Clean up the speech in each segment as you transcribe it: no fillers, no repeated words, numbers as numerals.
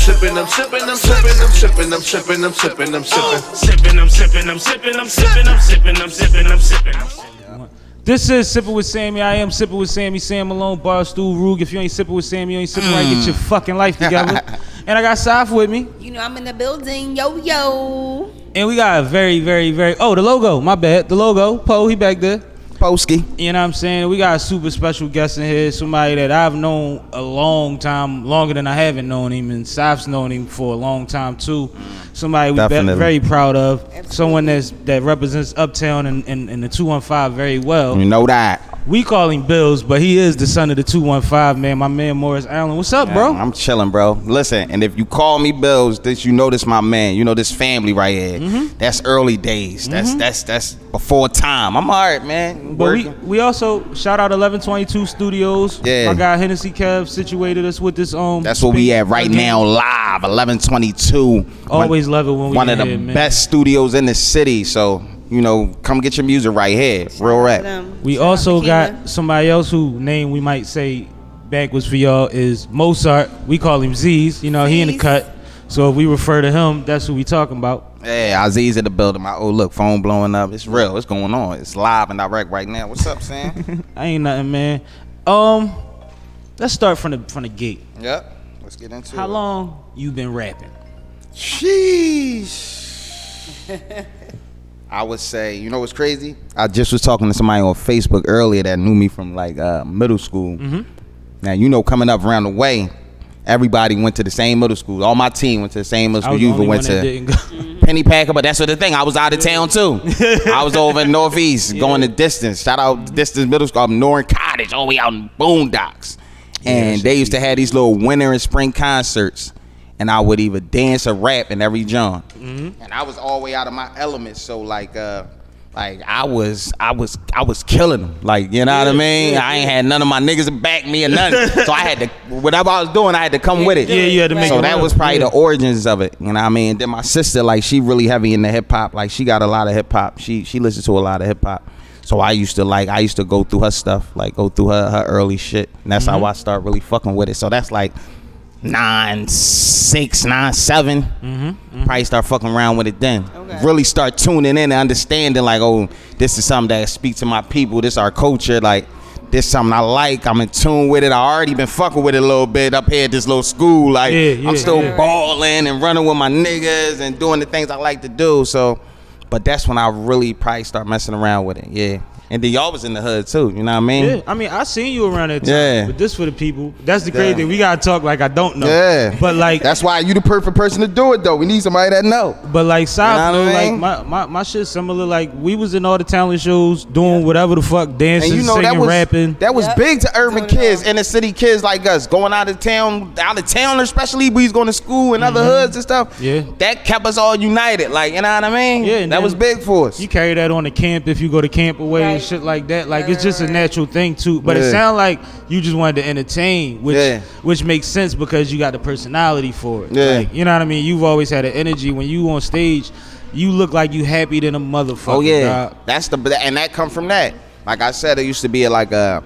sipping, I'm sipping, I'm sipping, I'm sipping, I'm sipping, I'm sipping, I'm sipping. Sipping, I'm sipping, I'm sipping, I'm sipping, I'm sipping, I'm sipping, I'm sipping. This is Sippin with Sammie. I am Sippin with Sammie, Sam Malone, Barstool, Rug. If you ain't sipping with Sammie, you ain't sipping right. Get your fucking life together. And I got Saf with me. You know I'm in the building, yo. And we got a very, oh, the logo, my bad. The logo, Poe, he back there. Posky. You know what I'm saying? We got a super special guest in here, somebody that I've known a long time, longer than I haven't known him, and Saf's known him for a long time too. Somebody we've been very proud of. Absolutely. Someone that represents Uptown and the 215 very well. You know that. We call him Bills, but he is the son of the 215, man. My man Morris Allen. What's up, bro? I'm chilling, bro. Listen, and if you call me Bills, you know this my man. You know this family right here. Mm-hmm. That's early days. That's before time. I'm all right, man. But we also shout out 1122 Studios. Yeah. My guy Hennessy Kev situated us with this That's where we at right now, live 1122. Always love it when we one of the man. best studios in the city. So you know, come get your music right here. Real rap. We also got somebody else who name we might say backwards for y'all is Mozart. We call him Z's. You know, he in the cut. So if we refer to him, that's who we talking about. Yeah, Aziz in the building. My look, phone blowing up. It's real. What's going on? It's live and direct right now. What's up, Sam? I ain't nothing, man. Let's start from the gate. Yep. Let's get into it. How long you been rapping? Sheesh. I would say, you know what's crazy? I just was talking to somebody on Facebook earlier that knew me from like middle school. Mm-hmm. Now, you know, coming up around the way, everybody went to the same middle school. All my team went to the same middle school. You even went to Pennypacker, but that's the thing. I was out of town too. I was over in Northeast going the distance. Shout out Distance Middle School up in Norton Cottage, all the way out in Boondocks. And they used to have these little winter and spring concerts. And I would either dance or rap in every genre. Mm-hmm. And I was all the way out of my element. So like I was killing them. Like, you know what I mean? I ain't had none of my niggas to back me or nothing. So I had to, whatever I was doing, I had to come with it. Yeah, you had to make it. So that was probably the origins of it. You know what I mean? Then my sister, like, she really heavy in the hip hop. Like, she got a lot of hip hop. She listens to a lot of hip hop. So I used to go through her stuff, like go through her early shit. And that's how I start really fucking with it. So that's like 9'6", 9'7". Probably start fucking around with it then. Okay. Really start tuning in and understanding like, oh, this is something that speaks to my people. This our culture. Like, this is something I like. I'm in tune with it. I already been fucking with it a little bit up here at this little school. Like, I'm still balling and running with my niggas and doing the things I like to do. So, but that's when I really probably start messing around with it. Yeah. And then y'all was in the hood too, you know what I mean? Yeah, I mean, I seen you around that time. Yeah. But this for the people. That's the crazy thing. We gotta talk like I don't know. Yeah. But like, that's why you the perfect person to do it though. We need somebody that know. But like, South, you know what I mean? like my shit similar. Like, we was in all the talent shows, doing whatever the fuck, dancing, and you know, singing, rapping. That was big to urban kids, inner city kids like us, going out of town, especially we was going to school in other hoods and stuff. Yeah. That kept us all united. Like, you know what I mean? Yeah. And that was big for us. You carry that on the camp if you go to camp away and shit like that. Like, it's just a natural thing too. But it sounded like you just wanted to entertain, which makes sense because you got the personality for it. Yeah. Like, you know what I mean? You've always had an energy. When you on stage, you look like you happy than a motherfucker. Oh yeah. Dog. And that come from that. Like I said, it used to be like a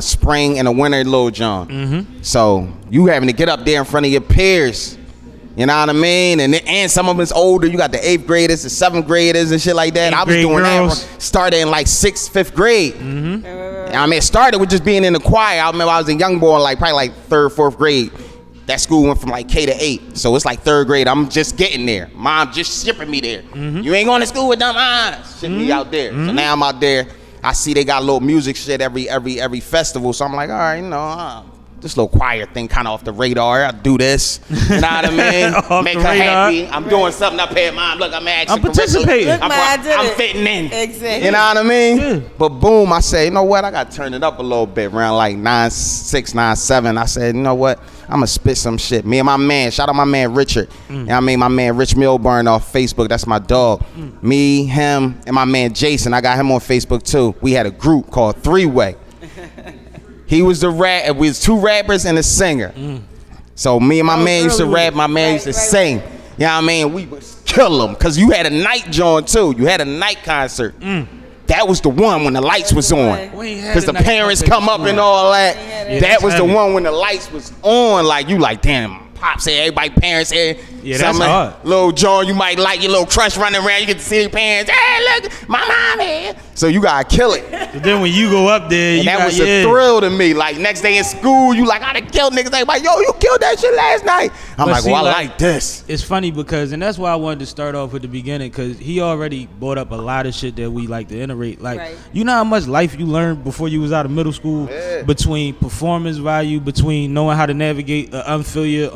spring and a winter Lil Jon. Mm-hmm. So you having to get up there in front of your peers. You know what I mean? And some of us older. You got the 8th graders, the 7th graders and shit like that. I was doing that. Started in like 6th, 5th grade. Mm-hmm. I mean, it started with just being in the choir. I remember I was a young boy, like probably like 3rd, 4th grade. That school went from like K to 8. So it's like 3rd grade. I'm just getting there. Mom just shipping me there. Mm-hmm. You ain't going to school with them eyes. Shipping me out there. So now I'm out there. I see they got a little music shit every festival. So I'm like, all right, you know, this little choir thing kind of off the radar. I do this. You know what I mean? Make her happy. I'm doing something up here, Mom. Look, I'm actually participating. I'm fitting in. Exactly. You know what I mean? Yeah. But boom, I say, you know what? I got to turn it up a little bit around like 9'6", 9'7". I said, you know what? I'm going to spit some shit. Me and my man, shout out my man Richard. You know what I mean? My man Rich Milburn off Facebook. That's my dog. Me, him, and my man Jason. I got him on Facebook too. We had a group called 3-Way. He was the rap. We was 2 rappers and a singer. So me and my man used to rap. My man used to sing. You know what I mean? We would kill them because you had a night joint too. You had a night concert. That was the one when the lights was on. Because the parents come up and all that. That was the one when the lights was on. Like, you like, damn, pops here, everybody parents here. Yeah, that's hard. Little John, you might like your little crush running around. You get to see your parents. Hey, look, my mom here. So you gotta kill it. But then when you go up there, And that was a thrill to me. Like next day in school, you like, I done killed niggas. They like, yo, you killed that shit last night. I'm But like, see, well, I like this. It's funny because, and that's why I wanted to start off at the beginning, because he already brought up a lot of shit that we like to iterate. Like, Right. you know how much life you learned before you was out of middle school, between performance value, between knowing how to navigate an unfamiliar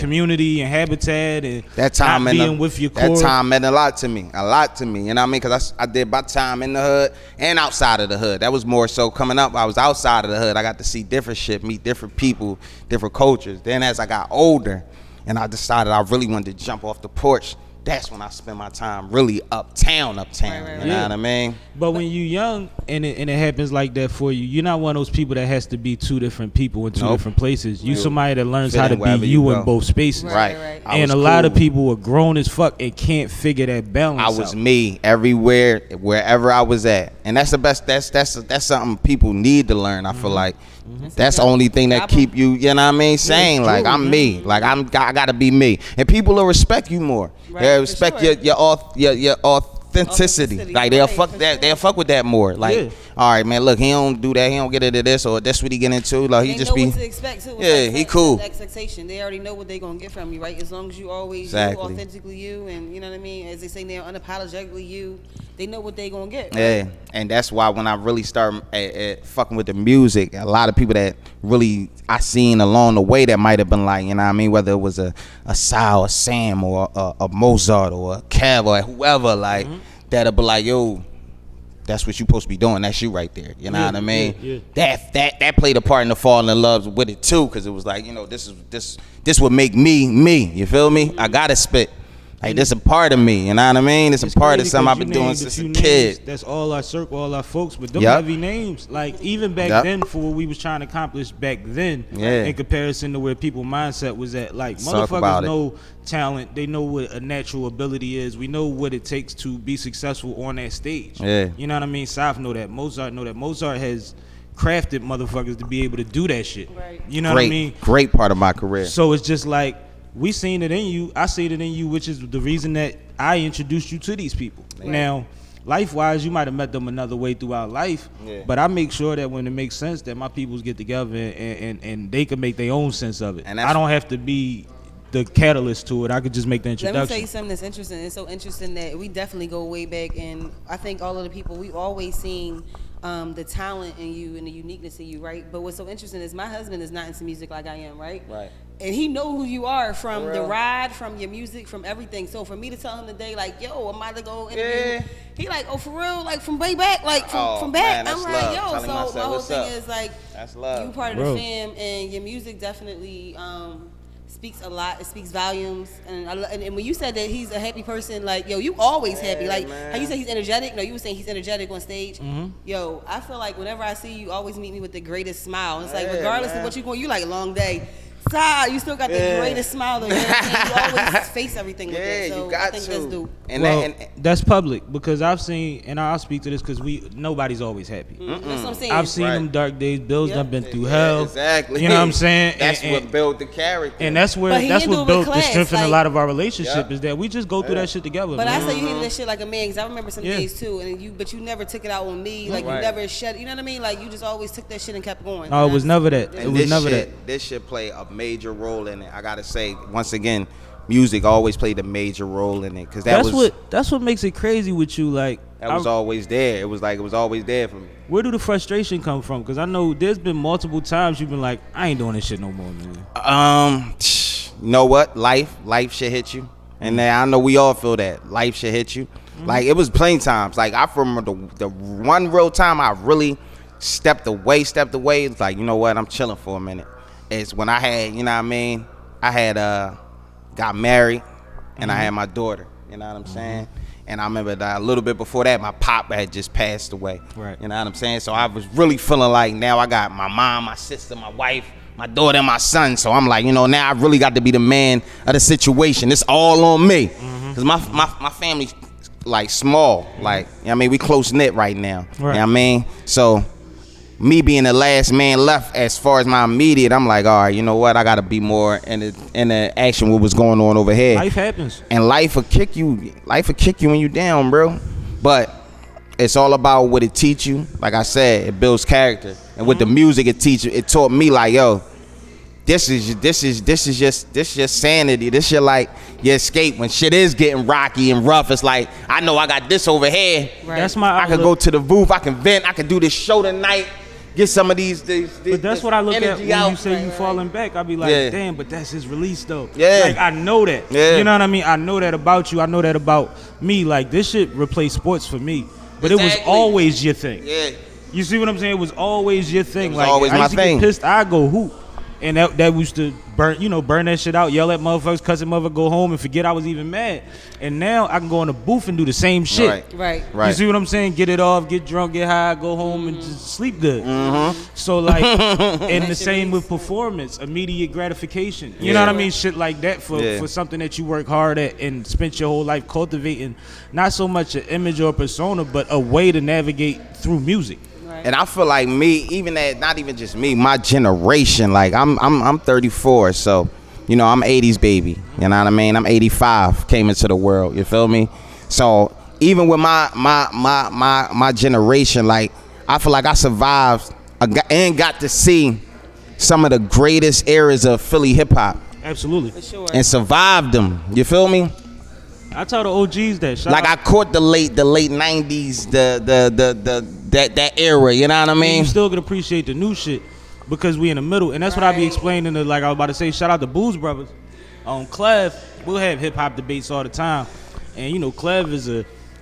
community and habitat, and that time not being with your core. That time meant a lot to me. You know what I mean? Because I did my time in the hood and outside of the hood. That was more so coming up. I was outside of the hood. I got to see different shit, meet different people, different cultures. Then as I got older and I decided I really wanted to jump off the porch, that's when I spend my time really uptown. Right. You know what I mean? But when you young and it happens like that for you, you're not one of those people that has to be two different people in two different places. You somebody that learns how to be you in both spaces. Right. And a lot of people are grown as fuck and can't figure that balance out. I was me everywhere, wherever I was at, and that's the best. That's something people need to learn. I feel like that's the only thing that keep you. You know what I mean? Saying like I'm me, like I gotta be me, and people will respect you more. They'll respect your authenticity. Like they'll fuck that. They'll fuck with that more. Like, all right, man. Look, he don't do that. He don't get into this, or that's what he get into. Like he just know be. What to expect too. He cool. The expectation. They already know what they gonna get from you, right? As long as you always you, authentically you, and you know what I mean. As they say now, unapologetically you. They know what they gonna get. Right? Yeah, and that's why when I really start fucking with the music, a lot of people that really I seen along the way that might have been like, you know what I mean, whether it was a Sal, a Sam, or a Mozart, or a Kev, or whoever, like that'll be like, yo, that's what you supposed to be doing. That's you right there. You know what I mean? That played a part in the falling in love with it too, because it was like, you know, this would make me. You feel me? I gotta spit. Like, this a part of me, you know what I mean? It's a part of something I've been doing since a kid. That's all our circle, all our folks, but them heavy names. Like, even back then, for what we was trying to accomplish back then, in comparison to where people's mindset was at. Like, motherfuckers know talent. They know what a natural ability is. We know what it takes to be successful on that stage. You know what I mean? Saf know that. Mozart know that. Mozart has crafted motherfuckers to be able to do that shit. Right. You know what I mean? Great part of my career. So it's just like, we seen it in you. I see it in you, which is the reason that I introduced you to these people. Right. Now, life-wise, you might have met them another way throughout life, but I make sure that when it makes sense that my peoples get together and they can make their own sense of it. And I don't have to be the catalyst to it. I could just make the introduction. Let me tell you something that's interesting. It's so interesting that we definitely go way back, and I think all of the people, we've always seen the talent in you and the uniqueness in you, right? But what's so interesting is my husband is not into music like I am, right? Right. And he know who you are from the ride, from your music, from everything. So for me to tell him today, like, yo, I'm about to go interview, he like, oh, for real? Like, from way back? Like, from back? I'm like, yo, so my whole thing is, like, that's love. You part of the fam, and your music definitely speaks a lot. It speaks volumes. And when you said that he's a happy person, like, yo, you always happy. Like, how you say he's energetic? No, you were saying he's energetic on stage. Yo, I feel like whenever I see you, you always meet me with the greatest smile. It's like, regardless of what you're going, you like a long day. You still got the greatest smile though. You know what I mean? You always face everything with it. So you got I think that's dope. And that's public, because I've seen, and I'll speak to this because nobody's always happy. That's what I'm saying. I've seen them dark days. Bill's done been through hell. Exactly. You know what I'm saying? That's what built the character. And that's what built the strength in a lot of our relationship is that we just go through that shit together. But I say you handle that shit like a man, because I remember some days too, but you never took it out on me. Like you never shed. You know what I mean? Like you just always took that shit and kept going. No, it was never that. It was never that. This shit played a major role in it. I gotta say, once again, music always played a major role in it, because that's what makes it crazy with you. Like that was always there. It was always there for me. Where do the frustration come from? Because I know there's been multiple times you've been like, I ain't doing this shit no more, man. You know what? Life should hit you, and I know we all feel that life should hit you. Like it was plenty times. Like I remember the one real time I really stepped away. It's like, you know what? I'm chilling for a minute. It's when I had, you know what I mean? I had got married and I had my daughter, you know what I'm saying? And I remember that a little bit before that, my pop had just passed away. Right. You know what I'm saying? So I was really feeling like now I got my mom, my sister, my wife, my daughter, and my son. So I'm like, you know, now I really got to be the man of the situation. It's all on me. Because my family's like small. Like, you know what I mean? We close knit right now. Right. You know what I mean? So me being the last man left as far as my immediate, I'm like, all right, you know what? I gotta be more in the action what was going on over here. Life happens. And life will kick you. Life will kick you when you down, bro. But it's all about what it teach you. Like I said, it builds character. And with the music it teach you, it taught me like, yo, this is just sanity. This shit like your escape when shit is getting rocky and rough. It's like, I know I got this over here. Right. That's my I outlook. could go to the booth, I can vent, I can do this show tonight. Get some of these But that's what I look at when you say Right, you right. falling back. I be like, Yeah. damn, but that's his release though. Yeah. Like I know that. Yeah. You know what I mean? I know that about you. I know that about me. Like this shit replaced sports for me. But it was Exactly. always your thing. Yeah. You see what I'm saying? It was always your thing. was Like always I my used to thing. get pissed, I go hoop. And that used to burn that shit out, yell at motherfuckers, cuss at mother, go home and forget I was even mad. And now I can go in the booth and do the same shit. Right. You see what I'm saying? Get it off, get drunk, get high, go home and just sleep good. So like, and the same with performance, immediate gratification. You know what I mean? Shit like that for something that you work hard at and spent your whole life cultivating. Not so much an image or persona, but a way to navigate through music. And I feel like me, even that, not even just me, my generation. Like I'm 34, so you know I'm 80s baby. You know what I mean? I'm 85, came into the world. You feel me? So even with my generation, like I feel like I survived and got to see some of the greatest eras of Philly hip hop Absolutely. For sure. and survived them. You feel me? I tell the OGs that. Shout Like I out. caught the late 90s, that era. You know what I You mean? still can appreciate the new shit because we in the middle, and that's what I be explaining. Like I was about to say, shout out to Booze Brothers. On Clev, we'll have hip hop debates all the time, and you know Clev is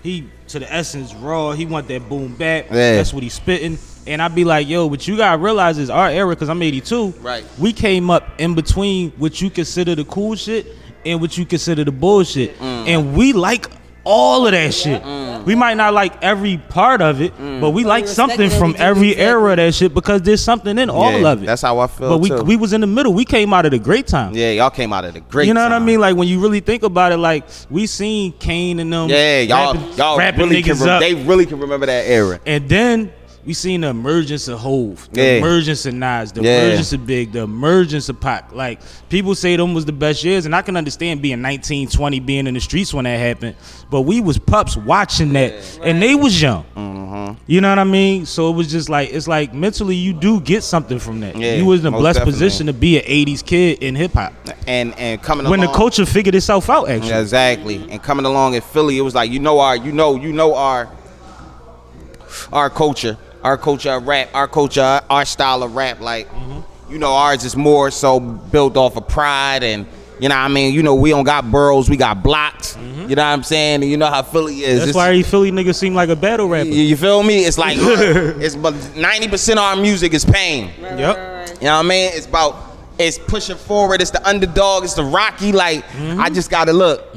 he to the essence raw. He want that boom bap. Yeah. That's what he's spitting. And I be like, yo, what you gotta realize is our era, because I'm 82. Right. We came up in between what you consider the cool shit and what you consider the bullshit, and we like all of that shit. We might not like every part of it, but we like respect something it from and we do every exactly. era of that shit because there's something in all Yeah, of it. that's how I feel, But too. we was in the middle. We came out of the great time. Yeah, y'all came out of the great You know what I time. mean? Like when you really think about it, like we seen Kane and them. Yeah, y'all rapping really niggas can up, they really can remember that era. and then we seen the emergence of Hove, the Yeah. emergence of Nas, the Yeah. emergence of Big, the emergence of Pac. Like people say them was the best years, and I can understand being 19, 20, being in the streets when that happened. But we was pups watching that, and they was young. You know what I mean? So it was just like it's like mentally you do get something from that. Yeah, you was in a most blessed definitely. position to be an 80s kid in hip hop And coming when along, the culture figured itself out. Actually, yeah, exactly. And coming along in Philly, it was like you know our culture of rap, our culture, our style of rap. Like you know, ours is more so built off of pride and. You know what I mean? You know, we don't got boroughs, we got blocks. You know what I'm saying? And you know how Philly is. that's It's- why these Philly niggas seem like a battle rapper. you feel me? It's like it's but 90% of our music is pain. Yep. You know what I mean? It's pushing forward. It's the underdog. It's the Rocky. Like I just gotta look.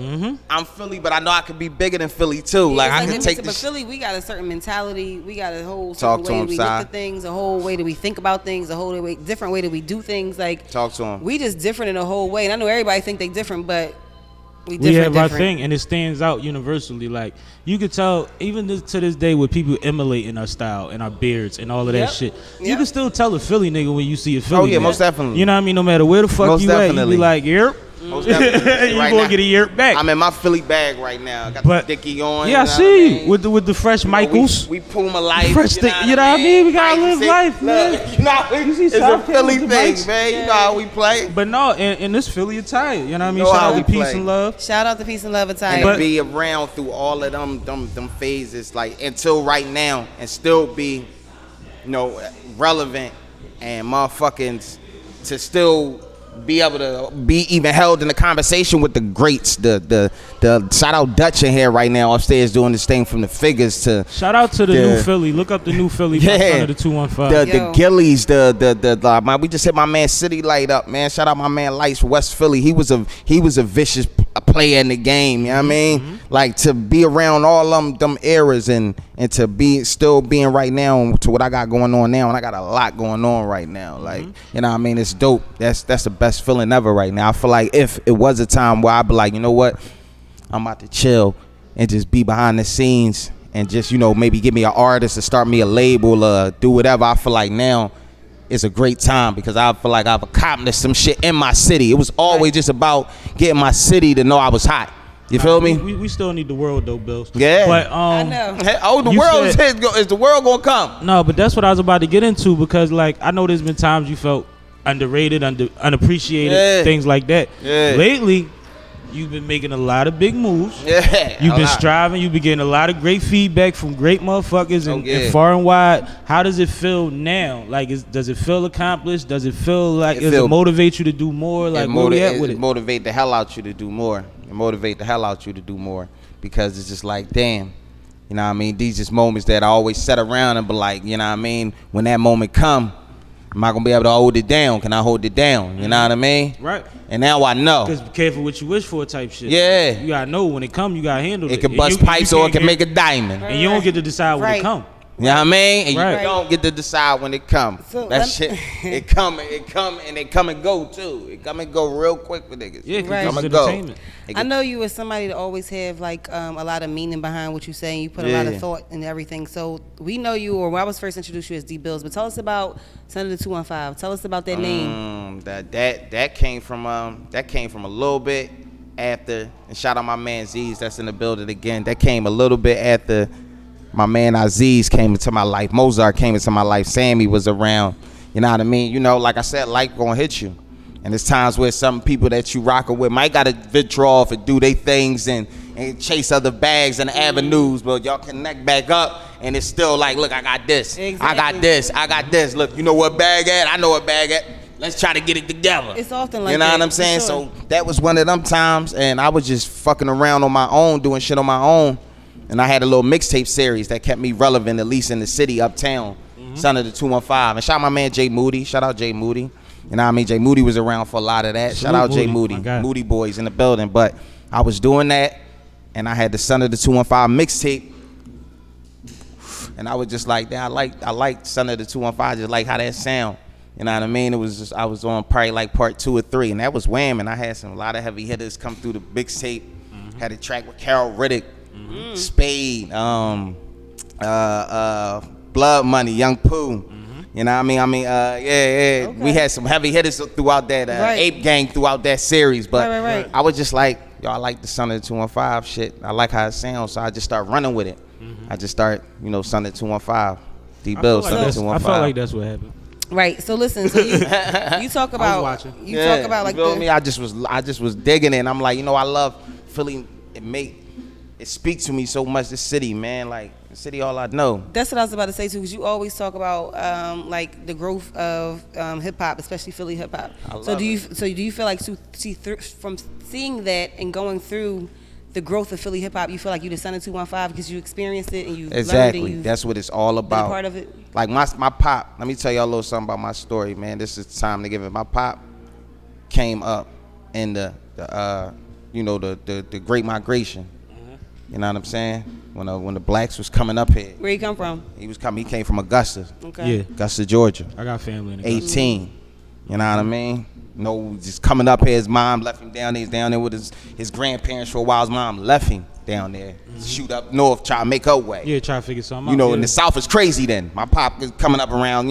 I'm Philly, but I know I could be bigger than Philly too. Like I can take But this. Philly, we got a certain mentality. We got a whole Talk certain to way him, we Si. look at things, a whole way that we think about things, a whole way, different way that we do things. Like Talk to him. we just different in a whole way. And I know everybody think they different, but we We different. have our thing, and it stands out universally. Like you could tell, even to this day, with people emulating our style and our beards and all of that Yep. shit, you Yep. can still tell a Philly nigga when you see a Philly. Oh yeah, nigga. most definitely. You know what I mean? No matter where the fuck Most you at, definitely. you be like, "Yerp." Most definitely. You Right gonna now, get a yerp back. I'm in my Philly bag right now. I got But the Dickie on. yeah, I you know see what you mean? with the fresh You know, Michaels. We Puma life. Fresh thing- you know what I mean? We gotta Right, live see, life, man. look, You know, You see it's a South Philly Carolina thing, Mikes? man. You know how we play. But no, in this Philly attire, you know what I mean? Know Shout how out we to peace play. and love. Shout out to Peace and Love Attire. And But- to be around through all of them phases, like until right now, and still be, you know, relevant and motherfucking to still be able to be even held in the conversation with the greats. The shout out Dutch in here right now upstairs doing this thing from the Figgas to Shout out to the Yeah. new Philly. Look up the new Philly by front of the 215. the Yo. Gillies, we just hit my man City Light up, man. Shout out my man Lights West Philly. He was a vicious player in the game. You know what I mean? Like to be around all them eras and to be still being right now to what I got going on now, and I got a lot going on right now. Like you know what I mean? It's dope. That's the best feeling ever right now. I feel like if it was a time where I'd be like, you know what, I'm about to chill and just be behind the scenes and just, you know, maybe give me an artist or start me a label or do whatever. I feel like now it's a great time because I feel like I've accomplished some shit in my city. It was always just about getting my city to know I was hot. You feel me? We still need the world though, Bills. Yeah. But I know. The world is the world gonna come? No, but that's what I was about to get into because like I know there's been times you felt underrated, unappreciated, things like that. Yeah. Lately, you've been making a lot of big moves. Yeah. You've been striving. You've been getting a lot of great feedback from great motherfuckers and far and wide. How does it feel now? Like, does it feel accomplished? Does it feel like does it motivate you to do more? Like, where we at with it? Motivate the hell out you to do more. Motivate the hell out you to do more because it's just like, damn, you know what I mean? These just moments that I always sit around and be like, you know what I mean? When that moment come, am I gonna be able to hold it down? Can I hold it down? You know what I mean? Right. And now I know. Because be careful what you wish for type shit. Yeah. You gotta know when it come, you gotta handle it. It can bust pipes or it can make a diamond. And you don't get to decide when it come. You know what I mean? And Right. you don't get to decide when it comes. So that shit, it come and it come and go too. It come and go real quick with niggas. Yeah, Right. Come it's and go. entertainment. I know you as somebody that always have like a lot of meaning behind what you say. And you put a lot of thought and everything. So we know you, or when I was first introduced you as D Bills, but tell us about Son of the 215. Tell us about that name. That came from a little bit after. And shout out my man Z's that's in the building again. That came a little bit after. My man Aziz came into my life. Mozart came into my life. Sammy was around. You know what I mean? You know, like I said, life gonna hit you. And there's times where some people that you rockin' with might gotta venture off and do their things and chase other bags and avenues, but y'all connect back up and it's still like, look, I got this. Exactly. I got this. Look, you know what bag at? I know what bag at. Let's try to get it together. It's often like you know that, what I'm saying? for sure. So that was one of them times, and I was just fucking around on my own, doing shit on my own. And I had a little mixtape series that kept me relevant, at least in the city, uptown. Son of the 215. And shout out my man Jay Moody. Shout out Jay Moody. You know what I mean? Jay Moody was around for a lot of that. Shout out Jay Moody. Moody boys in the building. But I was doing that, and I had the Son of the 215 mixtape. And I was just like, damn, I like Son of the 215. I just like how that sound. You know what I mean? It was just, I was on probably like part 2 or 3, and that was wham. And I had a lot of heavy hitters come through the mixtape. Had a track with Carol Riddick. Spade, Blood Money, Young Pooh. You know what I mean? Okay. We had some heavy hitters throughout that Ape Gang throughout that series. But Right. I was just like, yo, I like the Son of the 215 shit. I like how it sounds, so I just start running with it. I just start, Son of the 215. D Bill, Son of the 215. I felt like that's what happened. Right. So listen. So you talk about watching. you talk about like you feel me? I just was digging it. And I'm like, I love Philly. It speaks to me so much. This city, man, like the city, all I know. That's what I was about to say too, because you always talk about like the growth of hip hop, especially Philly hip hop. So do you feel like from seeing that and going through the growth of Philly hip hop, you feel like you the Son of 215 because you experienced it and you learned and you that's what it's all about. Part of it. Like my pop. Let me tell y'all a little something about my story, man. This is time to give it. My pop came up in the Great Migration. You know what I'm saying? When the blacks was coming up here. Where he come from? He came from Augusta. Okay. Yeah. Augusta, Georgia. I got family in Augusta. 18. You know what I mean? Just coming up here. His mom left him down there. He's down there with his grandparents for a while. His mom left him down there. Shoot up north, try to make her way. Yeah, try to figure something out. And the South is crazy then. My pop is coming up around,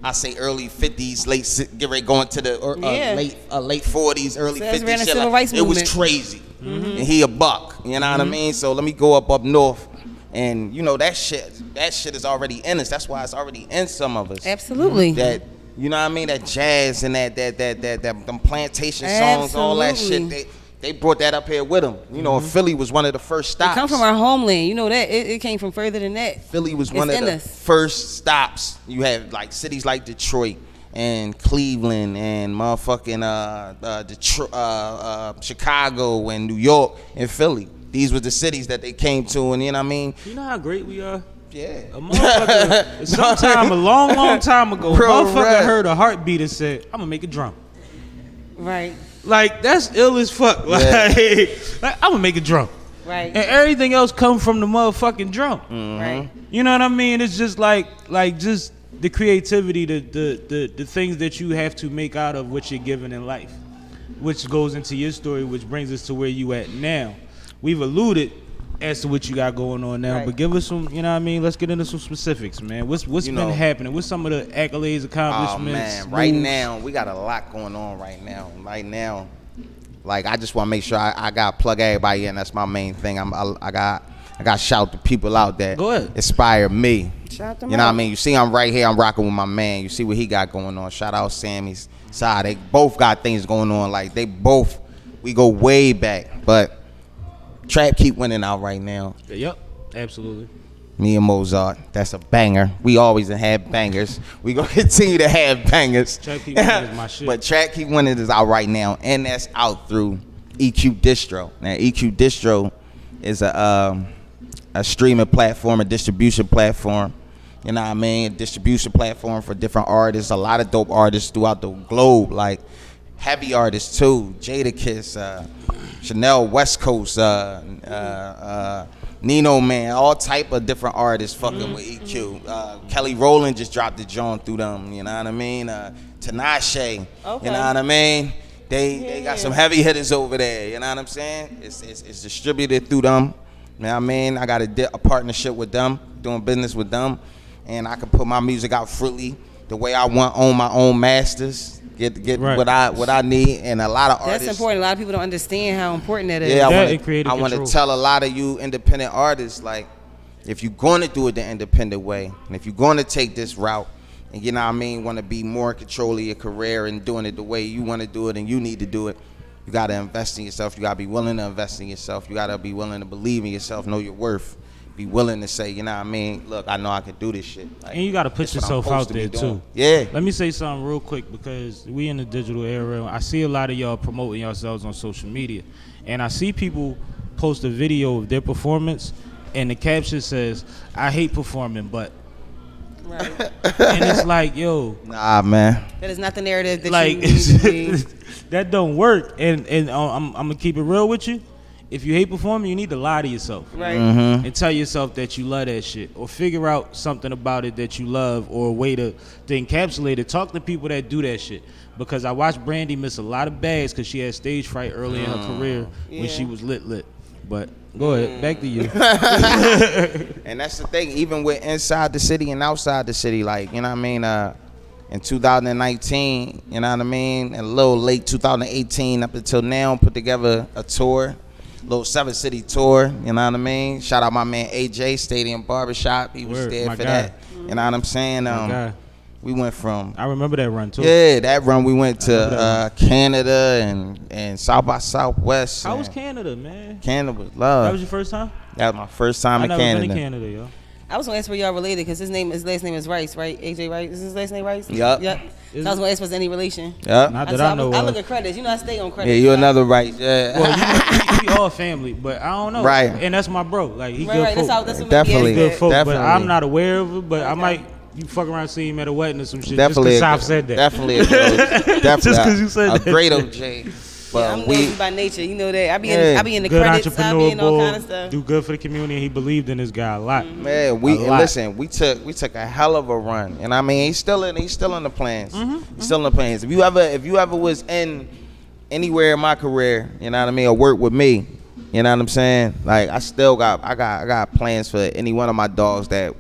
I say early 50s, get ready going to the late 40s, early 50s. Civil rights it was movement. crazy. And he a buck, you know what I mean? So let me go up north. And that shit is already in us. That's why it's already in some of us. Absolutely. That you know what I mean? That jazz and that them plantation songs, all that shit. They brought that up here with them. And Philly was one of the first stops. It come from our homeland. You know that. It came from further than that. Philly was one of the first stops. You had like cities like Detroit and Cleveland and motherfucking Chicago and New York and Philly. These were the cities that they came to, and you know what I mean? You know how great we are? Yeah. A motherfucker, a long time ago, Bro, motherfucker heard a heartbeat and said, I'm gonna make a drum. Right. Like, that's ill as fuck. Like, I'm gonna make a drum. Right. And everything else come from the motherfucking drum. Right. You know what I mean? It's just like just the creativity, the things that you have to make out of what you're given in life, which goes into your story, which brings us to where you at now. We've alluded as to what you got going on now. Right. But give us some, you know what I mean? Let's get into some specifics, man. What's been happening? What's some of the accolades, accomplishments? Oh man, right now we got a lot going on right now. Right now, like I just want to make sure I got to plug everybody in. That's my main thing. I got to shout the people out that inspire me. Shout them you know out. what I mean? You see I'm right here. I'm rocking with my man. You see what he got going on. Shout out Sammy's side. They both got things going on. Like we go way back. But Trap keep winning out right now. Yep, absolutely. Me and Mozart, that's a banger. We always have bangers. We gonna continue to have bangers. Trap keep winning is my shit. But Trap keep winning is out right now, and that's out through EQ Distro. Now EQ Distro is a streaming platform, a distribution platform. You know what I mean? A distribution platform for different artists. A lot of dope artists throughout the globe, like heavy artists too. Jadakiss, Chanel West Coast, Nino Man, all type of different artists fucking with EQ. Kelly Rowland just dropped the joint through them, you know what I mean? Tinashe, you know what I mean? They got some heavy hitters over there, you know what I'm saying? It's distributed through them, you know what I mean? I got a partnership with them, doing business with them, and I can put my music out freely the way I want, own my own masters. Get right. what I need, and a lot of artists. That's important. A lot of people don't understand how important that is. Yeah, I want to tell a lot of you independent artists, like, if you're going to do it the independent way, and if you're going to take this route, and you know what I mean, want to be more in control of your career and doing it the way you want to do it and you need to do it, you got to invest in yourself. You got to be willing to invest in yourself. You got to be willing to believe in yourself, know your worth. Be willing to say, you know what I mean, look, I know I can do this shit. Like, and you got to put yourself out there too. Yeah. Let me say something real quick, because we in the digital era. I see a lot of y'all promoting yourselves on social media, and I see people post a video of their performance, and the caption says, "I hate performing, but." Right. And it's like, yo. Nah, man. That is not the narrative that like, you need to be. That don't work. And I'm gonna keep it real with you. If you hate performing, you need to lie to yourself. Right. And tell yourself that you love that shit, or figure out something about it that you love, or a way to encapsulate it. Talk to people that do that shit, because I watched Brandy miss a lot of bags because she had stage fright early in her career when she was lit. But go ahead, back to you. And that's the thing, even with inside the city and outside the city, like, you know what I mean, in 2019, you know what I mean, and a little late 2018 up until now, put together a tour. Little 7-city tour, you know what I mean? Shout out my man AJ, Stadium Barbershop. He was there for that. You know what I'm saying? We went from... I remember that run too. Yeah, that run. We went to Canada and South by Southwest. How was Canada, man? Canada was love. That was your first time? That was my first time in Canada. I've never been in Canada, yo. I was gonna ask where y'all related, because his last name is Rice, right? AJ Rice. Is his last name Rice? Yep. So I was gonna ask, was any relation? Yep. Not that I know. I look at credits. You know, I stay on credits. Yeah, you another Rice. Yeah. Well, we all family, but I don't know. Right. And that's my bro. Like, he good folk. That's Definitely. Good folk. Definitely. But I'm not aware of it. But I might. You fuck around, see him at a wedding or some shit. Definitely. Just because said that. Definitely. Definitely. Just because you said that. A great OJ. But I'm nosy by nature, you know that. I be in the good credits, I be in all kind of stuff. Do good for the community. He believed in this guy a lot. Man, listen. We took a hell of a run, and I mean, he's still in the plans. He's still in the plans. If you ever was in anywhere in my career, you know what I mean, or work with me, you know what I'm saying. Like, I got plans for any one of my dogs that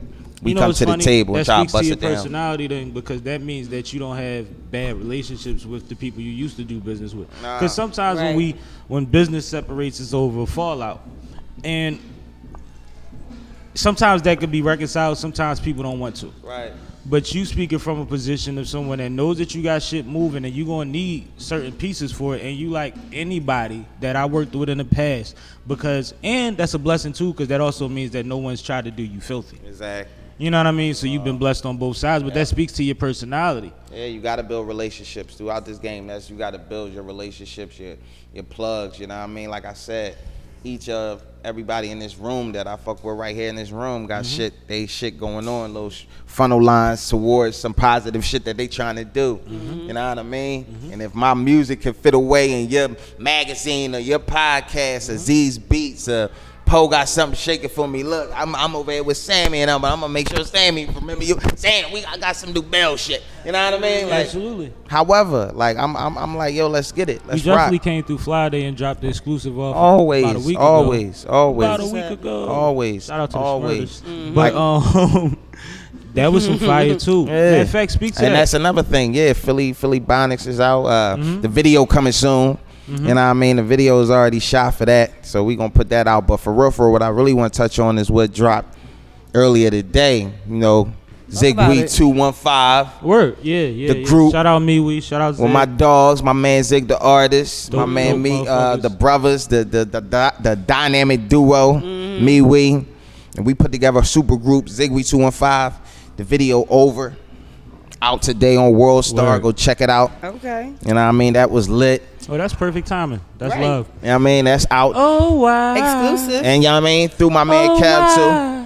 we come to the table and try to bust it down. That speaks to your personality, then, because that means that you don't have bad relationships with the people you used to do business with. Because sometimes when business separates, it's over fallout, and sometimes that could be reconciled. Sometimes people don't want to. Right. But you speaking from a position of someone that knows that you got shit moving, and you gonna need certain pieces for it, and you like anybody that I worked with in the past, and that's a blessing too, because that also means that no one's tried to do you filthy. Exactly. You know what I mean? So you've been blessed on both sides, but that speaks to your personality. Yeah, you got to build relationships throughout this game. You got to build your relationships, your plugs. You know what I mean? Like I said, each of everybody in this room that I fuck with right here in this room got shit going on, little funnel lines towards some positive shit that they trying to do. You know what I mean? And if my music can fit away in your magazine or your podcast or Z's Beats or Poe got something shaking for me. Look, I'm over here with Sammie, and I'm gonna make sure Sammie remember you. Sam, I got some new bell shit. You know what I mean? Like, absolutely. However, like I'm like, yo, let's get it. Let's we definitely rock. came through Fly Day and dropped the exclusive off. Always, about a week always, ago. always. About a week ago. Always. Shout out to always. the Smurfs. But that was some fire too. Yeah. Matter of fact, speak to and that. that's another thing. Yeah, Philly Bonics is out. The video coming soon. You know what I mean? The video is already shot for that, so we gonna put that out. But for real, what I really want to touch on is what dropped earlier today. You know, Zigweed 215. Word, yeah. The group. Shout out me, shout out Zig. With my dogs, my man Zig the artist, my man dope me, motherfuckers. the brothers, the dynamic duo, me, we, and we put together a super group, Zigweed 215. The video over, out today on World Star. Word. Go check it out. Okay. You know what I mean? That was lit. Oh, that's perfect timing. That's Right. love. You know what I mean? That's out. Oh wow. Exclusive. And you know what I mean? Through my man Kev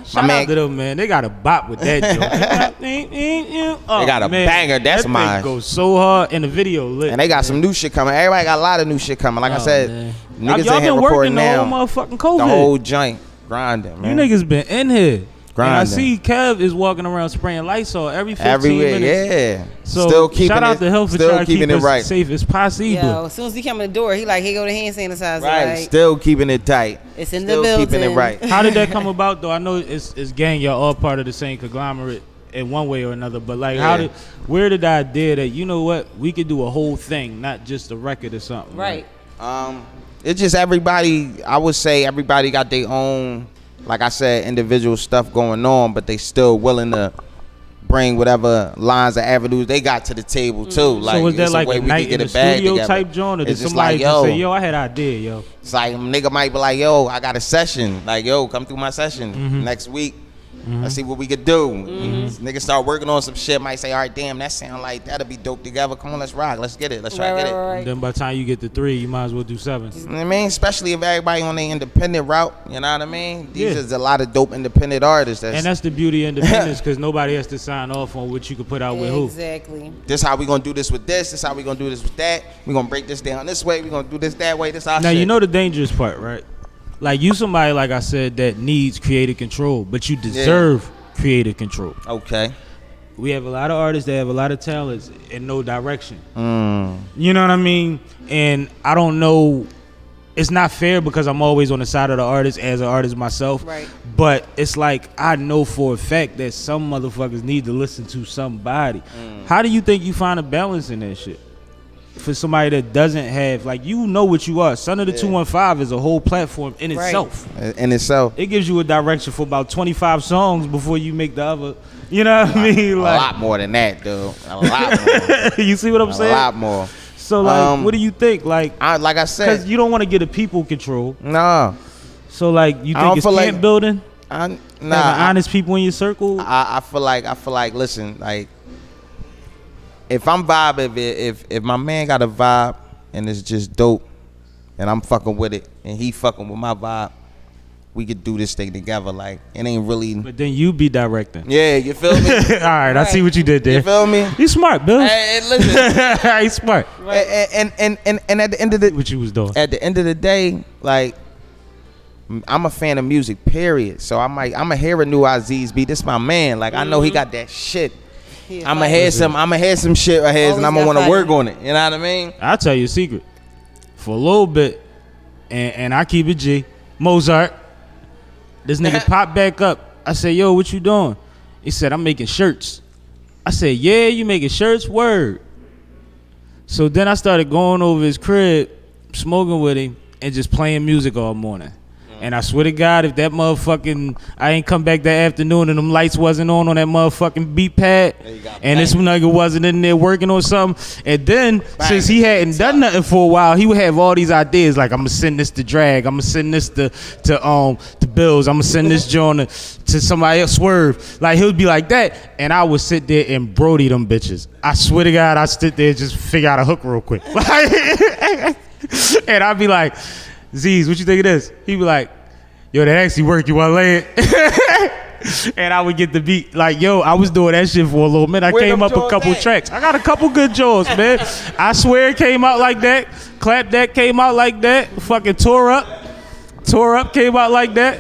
too. Shout out to them, man. They got a bop with that joint. They got a banger. That's that mine. thing goes so hard in the video lit. And they got some new shit coming. Everybody got a lot of new shit coming. Like I said, man. niggas Y'all in here been recording working the now. whole motherfucking COVID. The whole joint. Grinding, You man. niggas been in here. And I Grinding. see Kev is walking around spraying Lysol every 15 Everywhere, minutes. yeah. So still keeping shout out it, to Health for still trying to keep keeping it us right. safe as possible. Yo, as soon as he come in the door, he like, here go the hand sanitizer. Right, Like, still keeping it tight. It's in Still the building. keeping it right. How did that come about though? I know it's gang, y'all all part of the same conglomerate in one way or another, but like Yeah. where did the idea that, you know what, we could do a whole thing, not just a record or something? Right. It's just everybody, I would say everybody got their own, like I said, individual stuff going on, but they still willing to bring whatever lines or avenues they got to the table too. Like, So was that it's like way a we night could get in the it back studio together. type joint, or did It's just somebody like, just say, yo, yo, I had an idea, yo? it's like a nigga might be like, yo, I got a session. Like, yo, come through my session next week. Let's see what we could do. Niggas start working on some shit, might say, all right, damn, that sound like that'll be dope together. Come on, let's rock. Let's get it. Let's try to get it. Right. Then by the time you get to 3, you might as well do 7. You know what I mean? Especially if everybody on their independent route. You know what I mean? These Yeah. is a lot of dope independent artists. And that's the beauty of independence, because nobody has to sign off on what you could put out with who. Exactly. This how we gonna do this with this. This how we gonna do this with that. We gonna break this down this way. We gonna do this that way. This our Now, shit. you know the dangerous part, right? Like, you somebody, like I said, that needs creative control, but you deserve creative control. Okay. We have a lot of artists that have a lot of talents and no direction. You know what I mean? And I don't know, it's not fair because I'm always on the side of the artist as an artist myself. Right. But it's like, I know for a fact that some motherfuckers need to listen to somebody. How do you think you find a balance in that shit? For somebody that doesn't have, like, you know what you are. Son of the 215 is a whole platform in itself. In itself. It gives you a direction for about 25 songs before you make the other. You know what I mean? A Like, lot more than that, dude. A lot more. you see what I'm A saying? lot more. So, like, what do you think? Like Like I because said, you don't want to get a people control. nah. So, like, you I don't think it's feel camp like- building? Nah. Having honest people in your circle? I feel like, listen, like, if I'm vibing, if my man got a vibe and it's just dope, and I'm fucking with it, and he fucking with my vibe, we could do this thing together. Like, it ain't really. But then you be directing. Yeah, you feel me? All right, I see what you did there. You feel me? You smart, Bill. Hey, listen. You smart. And at the end of the What you was doing. at the end of the day, like, I'm a fan of music, period. So I'ma hear a new Aziz beat. This my man. Like, I know he got that shit. I'ma hear some shit of his, and I'ma Always want to got work fire. on it. You know what I mean? I'll tell you a secret. For a little bit, and I keep it G, Mozart, this nigga popped back up. I said, yo, what you doing? He said, I'm making shirts. I said, yeah, you making shirts? Word. So then I started going over his crib, smoking with him, and just playing music all morning. And I swear to God, if that motherfucking, I ain't come back that afternoon and them lights wasn't on that motherfucking beat pad, and this nigga wasn't in there working on something, and then since he hadn't done nothing for a while, he would have all these ideas like, I'm gonna send this to Drag, I'm gonna send this to Bills, I'm gonna send this joint to somebody else, Swerve. Like, he would be like that, and I would sit there and brody them bitches. I swear to God, I sit there and just figure out a hook real quick. And I'd be like, Z's, what you think of this? He'd be like, yo, that actually worked, you wanna lay it? And I would get the beat. Like, yo, I was doing that shit for a little minute. I Where came them up a jaws couple at? tracks. I got a couple good jaws, man. I swear it came out like that. Clap that came out like that. Fucking toreup. Toreup came out like that.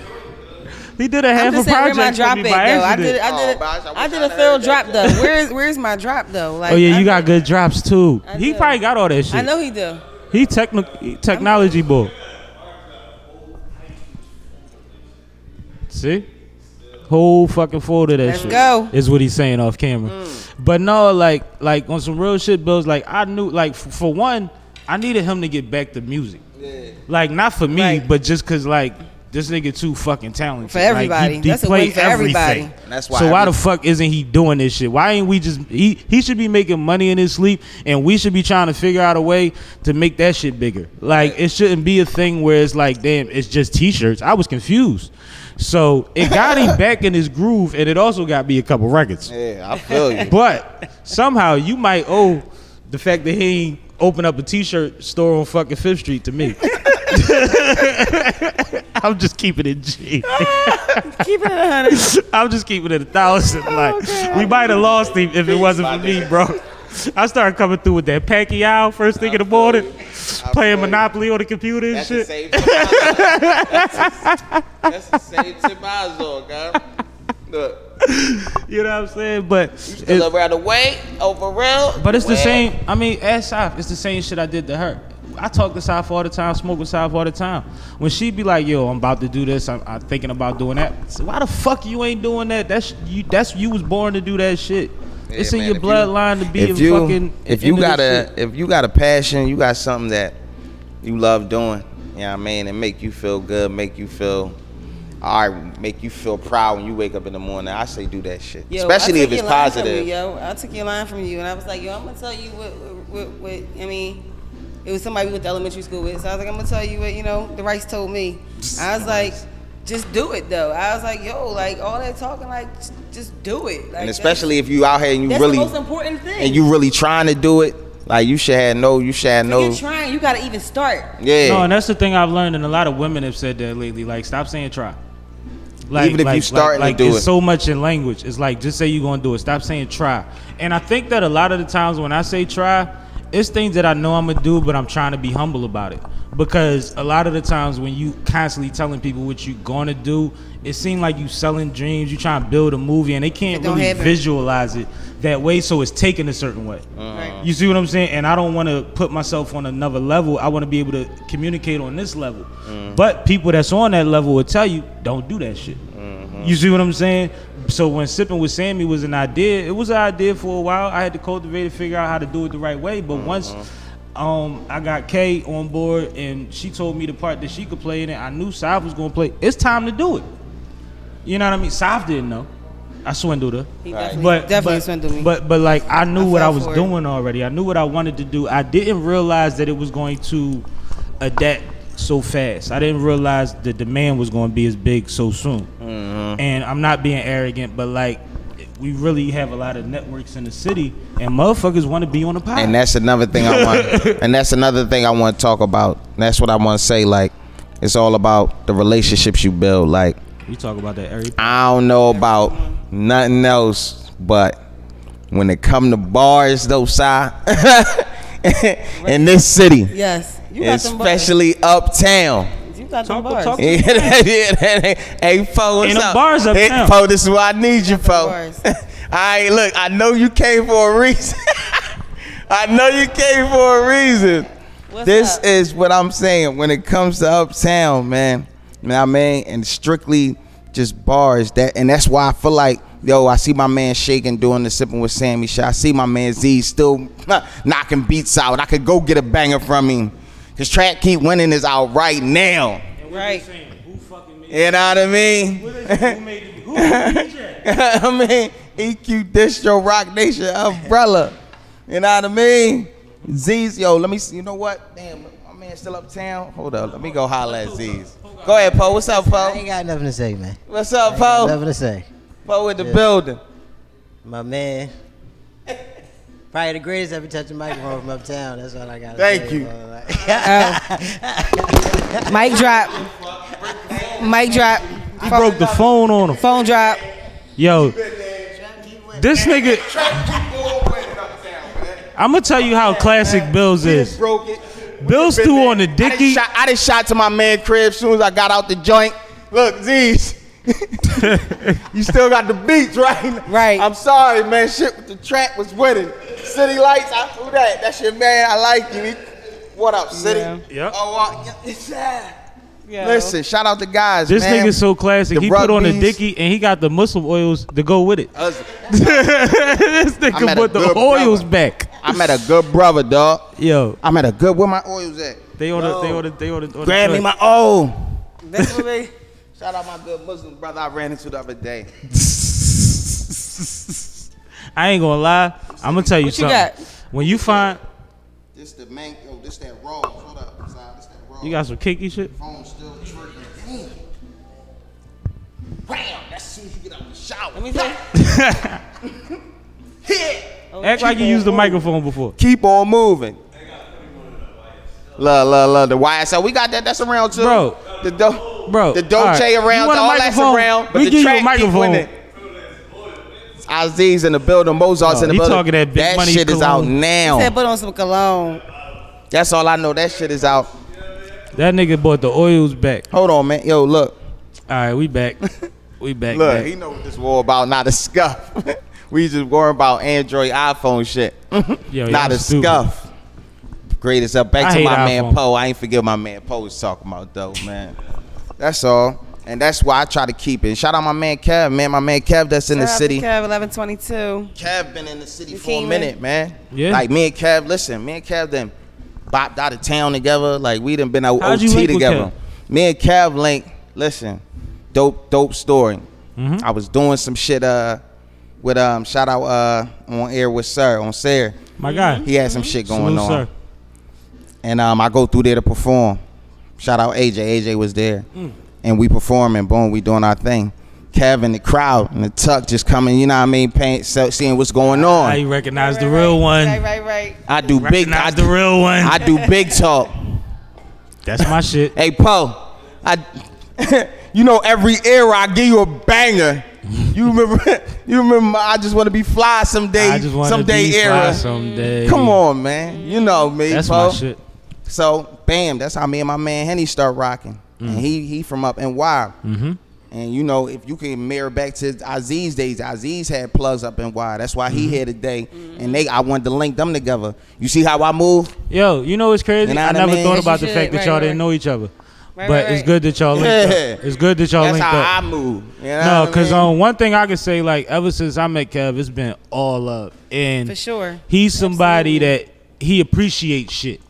He did a half a project my drop for me at, by though. accident. I did a thorough drop though. Where's my drop though? Like, Oh yeah, you got good drops too. He do. probably got all that shit. I know he do. He technology boy. See? Whole fucking folder that Let's shit. go. Is what he's saying off camera. But no, like on some real shit, Bills, like I knew, like for one, I needed him to get back to music. Yeah. Like not for me, Right. but just cause like this nigga too fucking talented. For everybody. Like, he That's a play win for everybody. everything. And that's why So why the fuck isn't he doing this shit? Why ain't we just he should be making money in his sleep, and we should be trying to figure out a way to make that shit bigger. Like it shouldn't be a thing where it's like, damn, it's just t-shirts. I was confused. So it got him back in his groove, and it also got me a couple records. Yeah, I feel you. But somehow you might owe the fact that he ain't open up a t-shirt store on fucking 5th Street to me. I'm just keeping it G. Keep it 100. I'm just keeping it 1,000. Like we might have lost him if it wasn't for me, bro. I started coming through with that Pacquiao first thing in the morning, playing Monopoly on the computer and That's shit. the same That's the same tip I was on, God. Look. You know what I'm saying? But Still around the way, over real. But it's the same. I mean, as Saf, it's the same shit I did to her. I talk to Saf all the time, smoke with Saf all the time. When she be like, "Yo, I'm about to do this. I'm thinking about doing that." So why the fuck you ain't doing that? That's you was born to do that shit. Yeah, it's in man, your bloodline to be a fucking. If you into got this shit. if you got a passion, you got something that you love doing. You know what I mean? And make you feel good, make you feel. All right, make you feel proud when you wake up in the morning. I say do that shit, Yo, especially if it's positive. I took your line from you, and I was like, yo, I'm gonna tell you what I mean. It was somebody we went to elementary school with, so I was like, I'm gonna tell you what the Rice told me. I was like, just do it though. I was like, yo, like all that talking, like just do it. Like, And especially if you out here and you that's really the most important thing. and you really trying to do it, like you should have no. You're trying. You gotta even start. Yeah. No, and that's the thing I've learned, and a lot of women have said that lately. Like, stop saying try. Like, Even if you starting to do it's it. so much in language. It's like, just say you're gonna do it. Stop saying try. And I think that a lot of the times when I say try, it's things that I know I'm gonna do, but I'm trying to be humble about it. Because a lot of the times when you constantly telling people what you're gonna do, it seems like you selling dreams. You trying to build a movie, and they can't It don't really happen. visualize it that way, so it's taken a certain way. Right. You see what I'm saying? And I don't want to put myself on another level. I want to be able to communicate on this level. But people that's on that level will tell you, don't do that shit. You see what I'm saying? So when Sippin Wit Sammie was an idea, it was an idea for a while. I had to cultivate it, figure out how to do it the right way. But once I got Kay on board and she told me the part that she could play in it, I knew Saf was going to play. It's time to do it. You know what I mean? Saf didn't know. I swindled her. He definitely swindled me. But like I knew what I fell was for it. doing already. I knew what I wanted to do. I didn't realize that it was going to adapt so fast. I didn't realize the demand was going to be as big so soon. And I'm not being arrogant, but like we really have a lot of networks in the city, and motherfuckers want to be on the pod. And that's another thing I want. And that's another thing I want to talk about. And that's what I want to say. Like, it's all about the relationships you build. Like, We talk about that every. I don't know about nothing else, but when it come to bars, though, Si, in this city, Yes. You got them bars. especially uptown. You got them Talk- bars. talk- Hey, Fo, what's Ain't no up? bars Hey, uptown. Fo, this is what I need you, Fo. bars. All right, look, I know you came for a reason. I know you came for a reason. What's This up? is what I'm saying when it comes to uptown, man. You know what I mean? And strictly just bars. And that's why I feel like, yo, I see my man Shaking doing the Sippin Wit Sammie shit. I see my man Z still knocking beats out. I could go get a banger from him. His track Keep Winning is out right now. Right. You know what I mean? I mean, EQ Distro Rock Nation Umbrella. You know what I mean? Z's, yo, let me see. You know what? Damn, my man still uptown. Hold up, let me go holler at Z's. Go ahead, Po. What's up, I ain't Po? got nothing to say, man. What's up, Nothing Po? to say. Po in the building. My man. Probably the greatest ever touched a microphone from uptown. That's all I got to Thank say. you. Mic drop. Mic drop. He broke the phone on him. Phone drop. Yo, this nigga. I'm gonna tell you how classic Bills is. Broke it. Bill Stew on the dicky. I done shot to my man crib as soon as I got out the joint. Look, Z's. You still got the beats, right? Right. I'm sorry, man. Shit with the track was winning. City Lights, who that? That's your man. I like you. What up, City? Yep. Oh, yeah. Listen, shout out the guys, This man. nigga's so classic. The He put on the rugbies. dicky and he got the muscle oils to go with it. Us- This I met nigga a put the good oils brother. back. I met a good brother, dog. Yo, I met a good. Where my oils at? they ordered. Grab me my oh. That's what they. Shout out my good Muslim brother I ran into the other day. I ain't gonna lie. I'm gonna tell you What you something. got? When you find This the man. Oh, this that raw. Hold up, this that raw. you got some kinky shit. phone still triggering. Bam! That's as soon as you get out the shower. Let me see. Hit. Act like you used the microphone before. Keep on moving. Love the YSL. We got that. That's around too. Bro. The Bro, Dolce all right. around. You want a All that's microphone? around. But We the give you a track keep microphone. winning. Aziz in the building. Mozart's in the he building. talking that big money shit is out cologne. now. Said put on some cologne. That's all I know. That shit is out. That nigga bought the oils back. Hold on, man. Yo, look. All right, we back. We back. Look, back. he know what this war about. Not a scuff. We just worrying about Android, iPhone shit. Yo, Not y'all a stupid. scuff. Greatest up. Back I to hate my man iPhone. Poe. I ain't forget my man Poe was talking about though, man. That's all. And that's why I try to keep it. Shout out my man Kev, man. My man Kev that's in the city. Kev 1122. Kev been in the city You for a came minute, in. man. Yeah. Like me and Kev, listen, me and Kev then bopped out of town together. Like we done been out How'd you OT link with together. Me and Kev link, listen, dope story. Mm-hmm. I was doing some shit with shout out on air with Sir, on Sir. My guy. He had some shit going Salute, on. sir. And I go through there to perform. Shout out AJ. AJ was there. And we perform and boom, we doing our thing. Kev in the crowd and the tuck just coming, you know what I mean, seeing what's going on. Now you recognize the real one. Right. I do big Recognize the real one. I do big talk. That's my shit. Hey Poe, you know every era I give you a banger. You remember I just want to be fly someday. I just want to someday be era. fly someday. Come on, man. You know me, That's Poe. my shit. So, bam, that's how me and my man Henny start rocking. And he from up NY. Mm-hmm. And you know, if you can mirror back to Aziz days, Aziz had plugs up NY. That's why he here today. And I wanted to link them together. You see how I move? Yo, you know what's crazy? You know I what I never mean? thought about the You fact should, that y'all right, didn't right. know each other. Right, But right, it's right. good that y'all linked Yeah. up. It's good that y'all That's linked how up. I move. You know No, what I because mean? one thing I can say, like, ever since I met Kev, it's been all love. And For sure. he's somebody Absolutely. that he appreciates shit.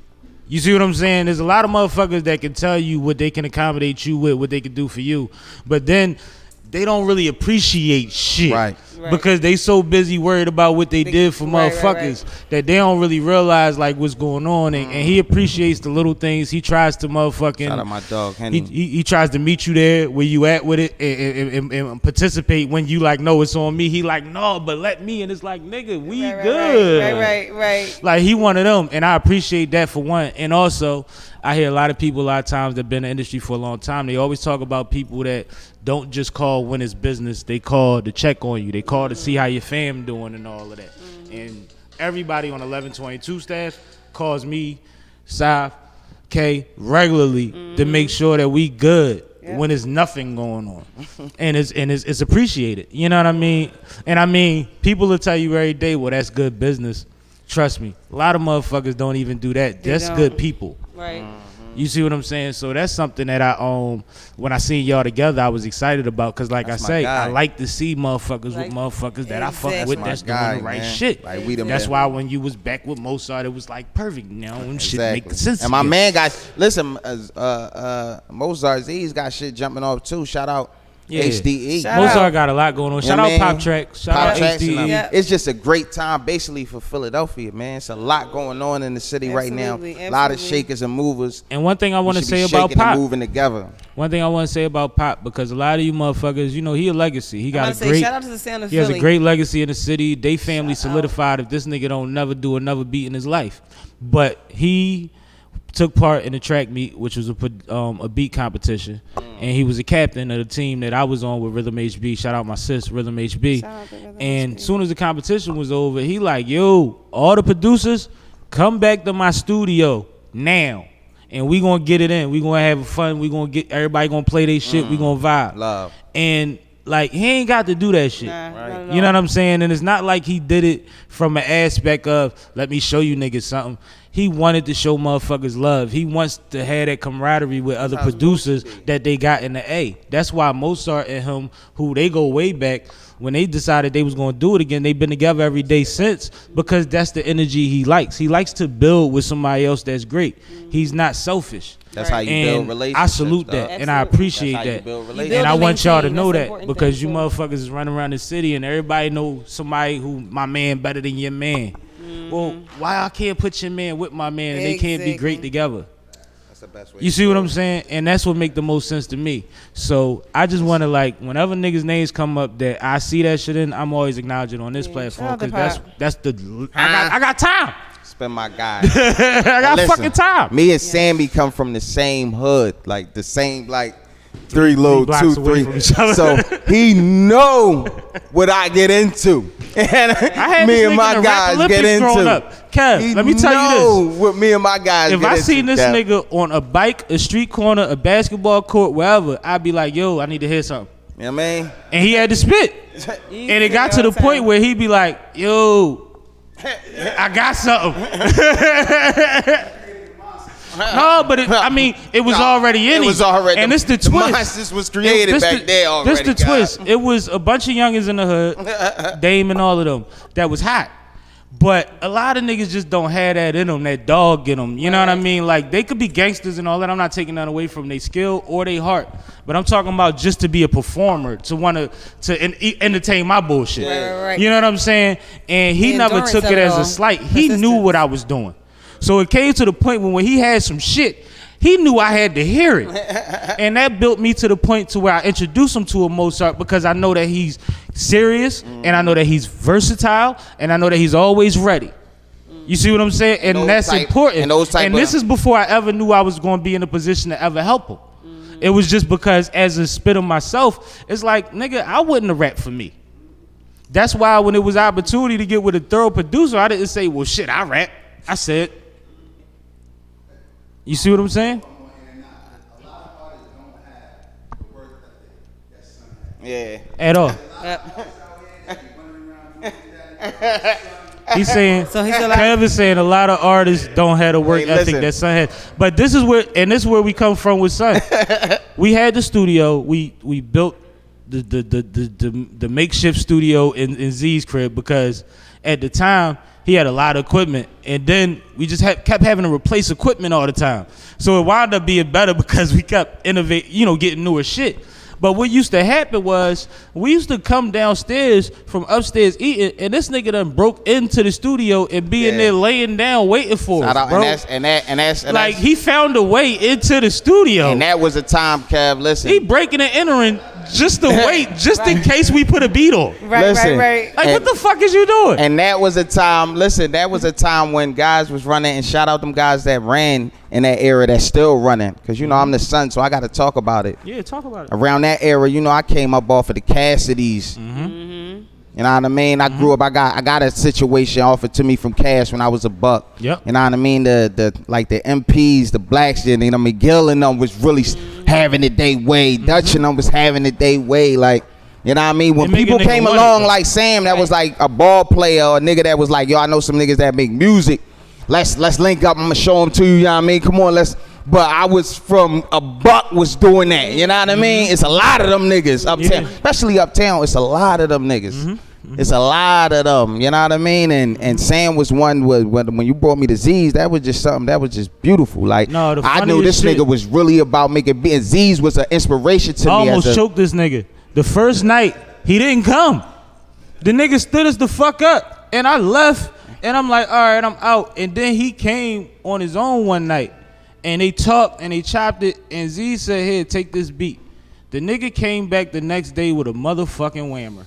You see what I'm saying? There's a lot of motherfuckers that can tell you what they can accommodate you with, what they can do for you. But then they don't really appreciate shit. Right. Right. Because they so busy worried about what they did for right, motherfuckers right. that they don't really realize like what's going on. And he appreciates the little things. He tries to motherfucking Shout out my dog, Henny. he tries to meet you there where you at with it and participate when you like, no, it's on me. He like, no, but let me. And it's like, nigga, we good. Right. Like he one of them, and I appreciate that for one. And also, I hear a lot of people a lot of times that been in the industry for a long time. They always talk about people that don't just call when it's business. They call to check on you. They call to see how your fam doing and all of that. And everybody on 1122 staff calls me, Saf, K regularly to make sure that we good when there's nothing going on. and it's appreciated. You know what I mean? And I mean, people will tell you every day, well, that's good business. Trust me, a lot of motherfuckers don't even do that. That's don't. good people. Right. You see what I'm saying? So that's something that I when I seen y'all together, I was excited about because, like That's I my say, guy. I like to see motherfuckers Like, with motherfuckers that I fuck exactly. with That's that's my doing guy, the right man. shit. Like, we the That's man. why when you was back with Mozart, it was like perfect. Now and shit Exactly. make sense. And my again. man got, listen, Mozart Z's got shit jumping off too. Shout out HDE. Shout Mozart out. got a lot going on. You Shout know out what I Pop mean? Track. Shout Pop out Tracks, HDE. you know, Yeah. It's just a great time basically for Philadelphia, man. It's a lot going on in the city right now. Absolutely, A lot of absolutely. shakers and movers. And one thing I want to We should be say about shaking and Pop. moving together. One thing I want to say about Pop, because a lot of you motherfuckers, you know, he a legacy. He got a Say great. shout out to the sound of He has Philly. a great legacy in the city. They family Shout out. solidified if this nigga don't never do another beat in his life. But he took part in the track meet, which was a beat competition, and he was a captain of the team that I was on with Rhythm HB. Shout out my sis, Rhythm HB. Shout out to Rhythm And HB. soon as the competition was over, he like, yo, all the producers, come back to my studio. now. And we gonna get it in. We gonna have fun. We gonna get everybody gonna play their shit. We gonna vibe. Love. And like he ain't got to do that shit. Right. You know what I'm saying? And it's not like he did it from an aspect of let me show you niggas something. He wanted to show motherfuckers love. He wants to have that camaraderie with other producers that they got in the A. That's why Mozart and him, who they go way back, when they decided they was gonna do it again, they've been together every day since, because that's the energy he likes. He likes to build with somebody else that's great. He's not selfish. That's how you build relationships. I salute that, and I appreciate That's how you that. build And relationships. I want y'all to know That's that important because thing, you too. motherfuckers is running around the city and everybody know somebody who my man better than your man. Well, why I can't put your man with my man and they can't be great together? That's the best way. You see what I'm saying? And that's what make the most sense to me. So I just want to, like, whenever niggas' names come up that I see that shit in, I'm always acknowledging on this platform shout out to because Pop. that's the I got time. Spend my guy. I got Listen, fucking time. Me and Sammy come from the same hood, like the same, like 3 little blocks 2, away 3. from each other. So he know what I get into, and I had me this and nigga my in the rap guys Olympics get growing into. up. Kev, He let me tell you know this. what me and my guys If get I into, seen this Kev. nigga on a bike, a street corner, a basketball court, wherever, I'd be like, yo, I need to hear something. You know what I mean? And he had to spit. And it got to the point where he'd be like, yo, I got something. No, but I mean, it was already in It him. was already. And it's the twist. Monsters was created This back there already. This the guys. twist. It was a bunch of youngins in the hood, Dame and all of them, that was hot. But a lot of niggas just don't have that in them, that dog in them. You know what I mean? Like, they could be gangsters and all that. I'm not taking that away from their skill or their heart. But I'm talking about just to be a performer, to want to entertain my bullshit. Right. You know what I'm saying? And he The never endurance took of it it as all. a slight. He knew Persistence. what I was doing. So it came to the point when he had some shit, he knew I had to hear it. And that built me to the point to where I introduced him to a Mozart because I know that he's serious and I know that he's versatile and I know that he's always ready. You see what I'm saying? And those that's type- important. and those type And this of- is before I ever knew I was going to be in a position to ever help him. It was just because as a spitter myself, it's like, nigga, I wouldn't have rapped for me. That's why when it was opportunity to get with a thorough producer, I didn't say, well, shit, I rap. I said, you see what I'm saying? Yeah. At all. He's saying, So he feel like- Kev is saying a lot of artists don't have the work Hey, ethic listen. that Son had. But this is where we come from with Son. We had the studio. We built the makeshift studio in Z's crib because at the time he had a lot of equipment, and then we just kept having to replace equipment all the time. So it wound up being better because we kept innovating, getting newer shit. But what used to happen was we used to come downstairs from upstairs eating, and this nigga done broke into the studio and be in there laying down waiting for Shout us, out, bro. and that's Like he found a way into the studio. and that was a time, Kev. Listen, He breaking and entering just to wait, just in case we put a beat on. Listen, Like, and- what the fuck is you doing? And that was a time, listen, that was a time when guys was running, and shout out them guys that ran in that era that's still running. Because, I'm the son, so I got to talk about it. Yeah, talk about it. Around that era, I came up off of the Cassidys. You know what I mean? I grew up, I got a situation offered to me from Cass when I was a buck. Yep. You know what I mean? The MPs, the blacks, Gil and them was really having it they way. Dutch and them was having it they way. Like, you know what I mean? When They make a people nigga came want it, along though. like Sam, that was like a ball player or a nigga that was like, yo, I know some niggas that make music. Let's link up. I'm gonna show them to you. You know what I mean? Come on, let's. But I was from a buck was doing that. You know what I mean? It's a lot of them niggas uptown, Yeah. especially uptown. It's a lot of them niggas. It's a lot of them. You know what I mean? And Sam was one when you brought me to Z's. That was just something that was just beautiful. Like No, the I knew funniest this shit- nigga was really about making beats. Z's was an inspiration to I me. almost as a, choked this nigga. The first night, he didn't come. The nigga stood us the fuck up. And I left, and I'm like, all right, I'm out. And then he came on his own one night, and they talked, and they chopped it, and Z said, here, take this beat. The nigga came back the next day with a motherfucking whammer.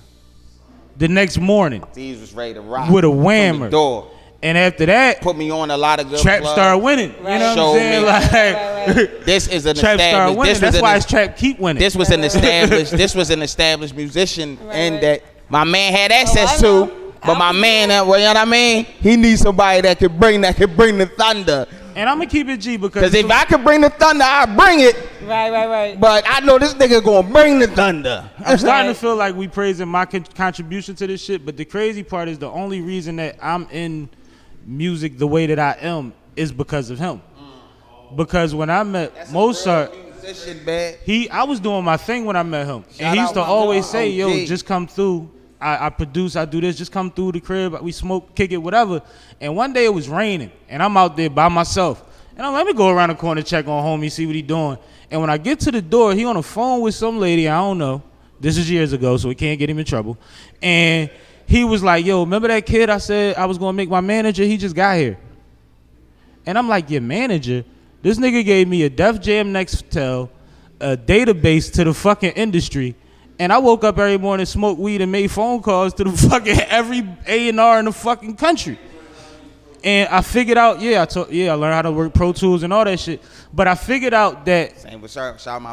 The next morning, Z's was ready to rock with a from the whammer. door. And after that, Put me on a lot of good Trap clubs. started winning. You know what Showed I'm saying? me. Like, This is an Trap started established. winning. This was That's an why his Trap keep winning. This was an established. This was an established musician, and right. that my man had access I know. to. But my man, well, you know what I mean? He needs somebody that could bring the thunder. And I'm gonna keep it G because if I could bring the thunder, I'd bring it. Right. But I know this nigga gonna bring the thunder. I'm starting to feel like we praising my contribution to this shit. But the crazy part is the only reason that I'm in music the way that I am is because of him. Because when I met Mozart, I was doing my thing when I met him. And he used to always say, yo, just come through. I produce, I do this, just come through the crib, we smoke, kick it, whatever. And one day it was raining, and I'm out there by myself. And I'm let me go around the corner, check on homie, see what he doing. And when I get to the door, he on the phone with some lady, I don't know. This is years ago, so we can't get him in trouble. And he was like, yo, remember that kid I said I was gonna make my manager? He just got here. And I'm like, your manager? This nigga gave me a Def Jam Nextel, a database to the fucking industry. And I woke up every morning, smoked weed, and made phone calls to the fucking every A&R in the fucking country. And I figured out, I learned how to work Pro Tools and all that shit. But I figured out that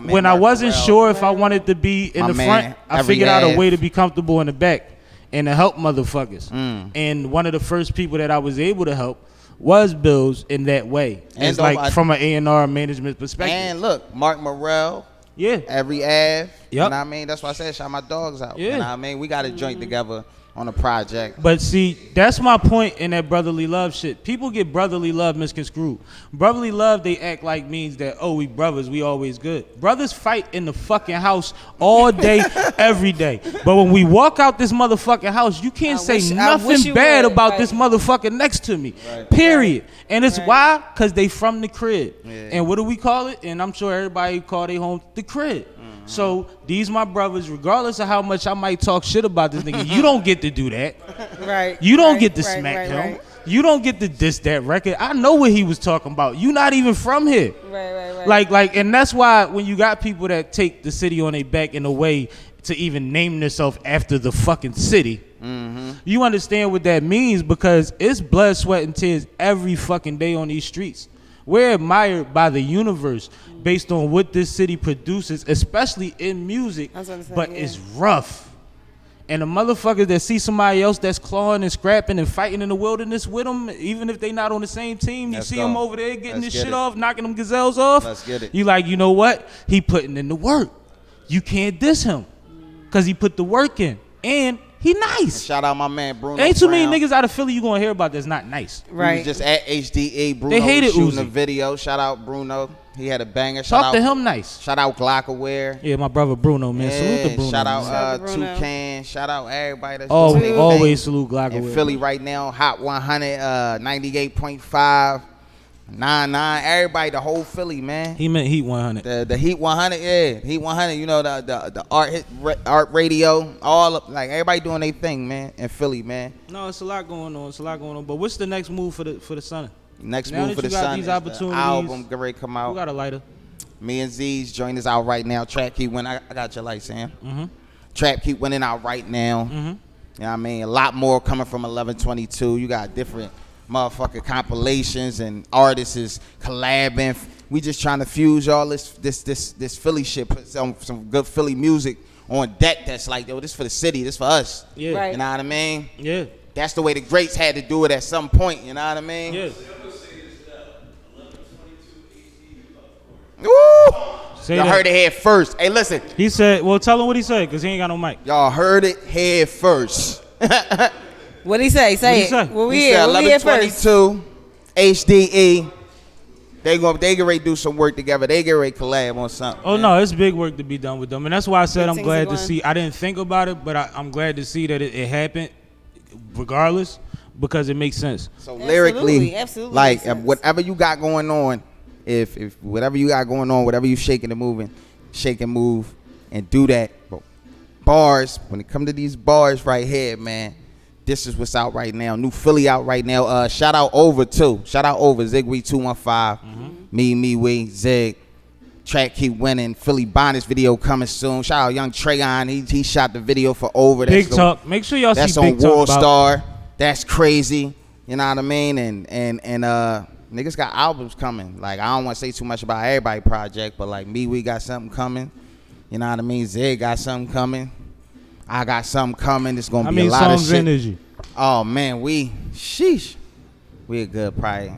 when I wasn't sure if I wanted to be in the front, I figured out a way to be comfortable in the back and to help motherfuckers. And one of the first people that I was able to help was Bills in that way. And it's like from an A&R management perspective. And look, Mark Morrell. Yeah. Every Ave. Yep. You know what I mean? That's why I said shout my dogs out. Yeah. You know what I mean? We got a joint together on a project. But see, that's my point in that brotherly love shit. People get brotherly love misconstrued. Brotherly love, they act like means that, oh, we brothers, we always good. Brothers fight in the fucking house all day, every day. But when we walk out this motherfucking house, you can't say nothing bad about this motherfucker next to me. Period. And it's why? Because they from the crib. And what do we call it? And I'm sure everybody call their home the crib. So these my brothers, regardless of how much I might talk shit about this nigga, you don't get to do that. Right. You don't get to smack him. Right. You don't get to diss that record. I know what he was talking about. You not even from here. Right. Like, and that's why when you got people that take the city on their back in a way to even name themselves after the fucking city, you understand what that means because it's blood, sweat, and tears every fucking day on these streets. We're admired by the universe based on what this city produces, especially in music, but it's rough. And the motherfuckers that see somebody else that's clawing and scrapping and fighting in the wilderness with them, even if they not on the same team, you see them over there getting this shit off, knocking them gazelles off. Let's get it. You like, you know what? He putting in the work. You can't diss him because he put the work in. And he nice. And shout out my man Bruno. Ain't too many niggas out of Philly you gonna hear about that's not nice. Right. He was just at HDA. Bruno they hated shooting Uzi. a video. Shout out Bruno. He had a banger. Talk to him nice. Shout out glocawearradiostation. Yeah, my brother Bruno, man. Salute to Bruno. Shout out Toucan. Shout out everybody that's always salute glocawear. In Philly right now, Hot 100, 98.5. 99, everybody, the whole Philly, man. He meant Heat 100. The Heat 100, yeah. Heat 100, you know, the art radio, like everybody doing their thing, man, in Philly, man. No, it's a lot going on. But what's the next move for the Sun? Next move for the Sun is the album get ready to come out. Who got a lighter? Me and Z's joint is out right now. Trap keep winning. I got your light, Sam. Trap keep winning out right now. You know what I mean? A lot more coming from 1122. You got different motherfucking compilations and artists is collabing. We just trying to fuse all this Philly shit, put some good Philly music on deck that's like, yo, this for the city, this for us. Yeah. Right. You know what I mean? Yeah. That's the way the greats had to do it at some point, you know what I mean? Yeah. Woo! Y'all heard it here first. Hey, listen. He said, well, tell him what he said, because he ain't got no mic. Y'all heard it here first. What'd he say? Say it. Well, we here. What we here first? 1122 HDE. They get ready to do some work together. They get ready to collab on something. Oh, man. No, it's big work to be done with them. And that's why I said I'm glad to see. I didn't think about it, but I'm glad to see that it happened regardless because it makes sense. So lyrically, like whatever you got going on, if whatever you got going on, whatever you shaking and moving, shake and move and do that. But bars, when it come to these bars right here, man, this is what's out right now. New Philly out right now. Shout out Over too. Shout out Over Zigweed 215. We Zig. Track keep winning. Philly Bonnets video coming soon. Shout out Young Trayon. He shot the video for Over. Big Talk. Make sure y'all see Big Talk. That's on World Star. That's crazy. You know what I mean? And niggas got albums coming. Like, I don't want to say too much about everybody project, but like we got something coming. You know what I mean? Zig got something coming. I got something coming. It's gonna be a lot of shit. Energy? Oh man, sheesh. We a good probably,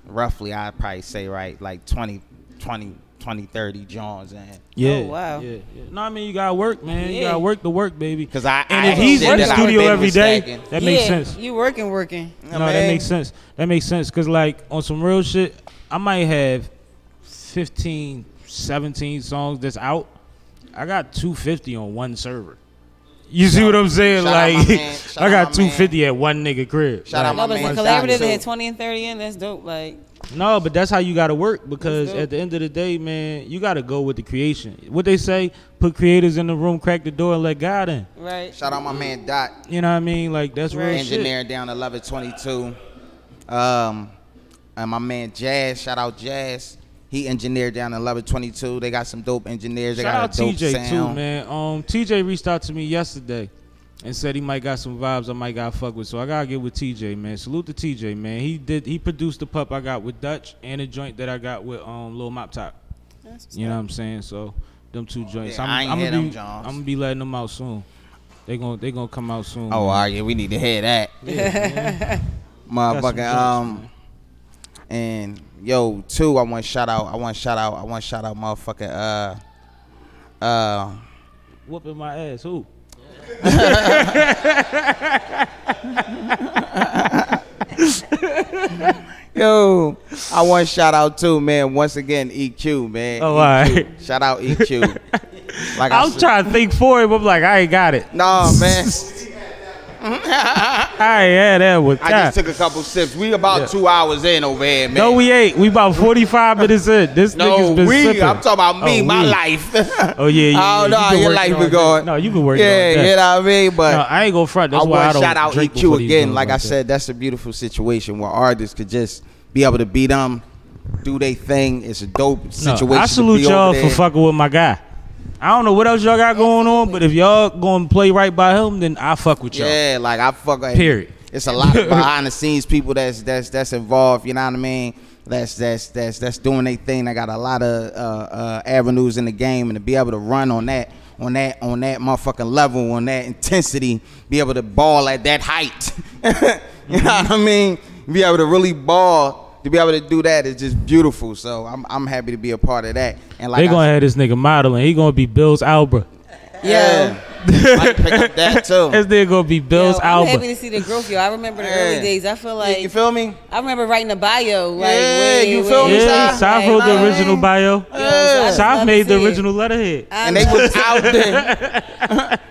roughly, I'd probably say, right, like 20, 30 Johns in. Yeah. Oh, wow. Yeah. No, I mean, you gotta work, man. Yeah. You gotta work the work, baby. Because and if he's in the studio every day, that makes sense. You working. No, that makes sense. That makes sense. Because, like, on some real shit, I might have 15, 17 songs that's out. I got 250 on one server. You see what I'm saying? Like, I got 250 at one nigga crib. Shout out my No, but man. the collaborative that had 20 and 30 in, that's dope. Like, no, but that's how you got to work, because at the end of the day, man, you got to go with the creation. What they say, put creators in the room, crack the door, and let God in. right. Shout out my man Dot. You know what I mean? Like, that's real Engineer shit. down 1122. And my man Jazz, shout out Jazz. He engineered down 1122. They got some dope engineers. They Shout got out a dope TJ sound. too, man. TJ reached out to me yesterday and said he might got some vibes I might got fuck with. So I gotta get with TJ, man. Salute to TJ, man. He produced the pup I got with Dutch and a joint that I got with Lil Mop Top. You know what I'm saying? So them two joints. Yeah, I ain't hear them Johns. I'm gonna be letting them out soon. They gonna come out soon. Oh, all right, yeah, we need to hear that. Yeah, Motherfucking and yo, too, I want to shout out motherfucking whooping my ass. Who? Yo, I want to shout out too, man. Once again, EQ, man. Oh, EQ. all right. Shout out EQ. Like I was trying to think for him. I'm like, I ain't got it. No, man. I ain't had that with I just took a couple sips. We about 2 hours in over here, man. No, we ain't. We about 45 minutes in. This nigga's been sipping. I'm talking about me, my we. life. Oh, yeah. I don't know how your life been going. No, you been working Yeah, on that. you know what I mean? But No, I ain't gonna front. That's I why I want don't to shout out drink before EQ these again. joints Like I that. said, that's a beautiful situation where artists could just be able to be them, do their thing. It's a dope situation. I salute to be y'all over for there. fucking with my guy. I don't know what else y'all got going on, but if y'all gonna play right by him, then I fuck with y'all. Yeah, like I fuck with. Period. It's a lot of behind the scenes people that's involved. You know what I mean? That's doing their thing. They got a lot of avenues in the game, and to be able to run on that motherfucking level, on that intensity, be able to ball at that height. You know what I mean? Be able to really ball. To be able to do that is just beautiful. So I'm happy to be a part of that. And like They gonna have this nigga modeling. He gonna be Bill's Alba. Yeah. I can pick up that too. This nigga gonna be Bill's I'm Alba. happy to see the growth, yo. I remember the early days. I feel like You feel me? I remember writing a bio. Like, Yeah, you feel me, Yeah, South? South wrote the original bio. South made the original letterhead. And they was out there.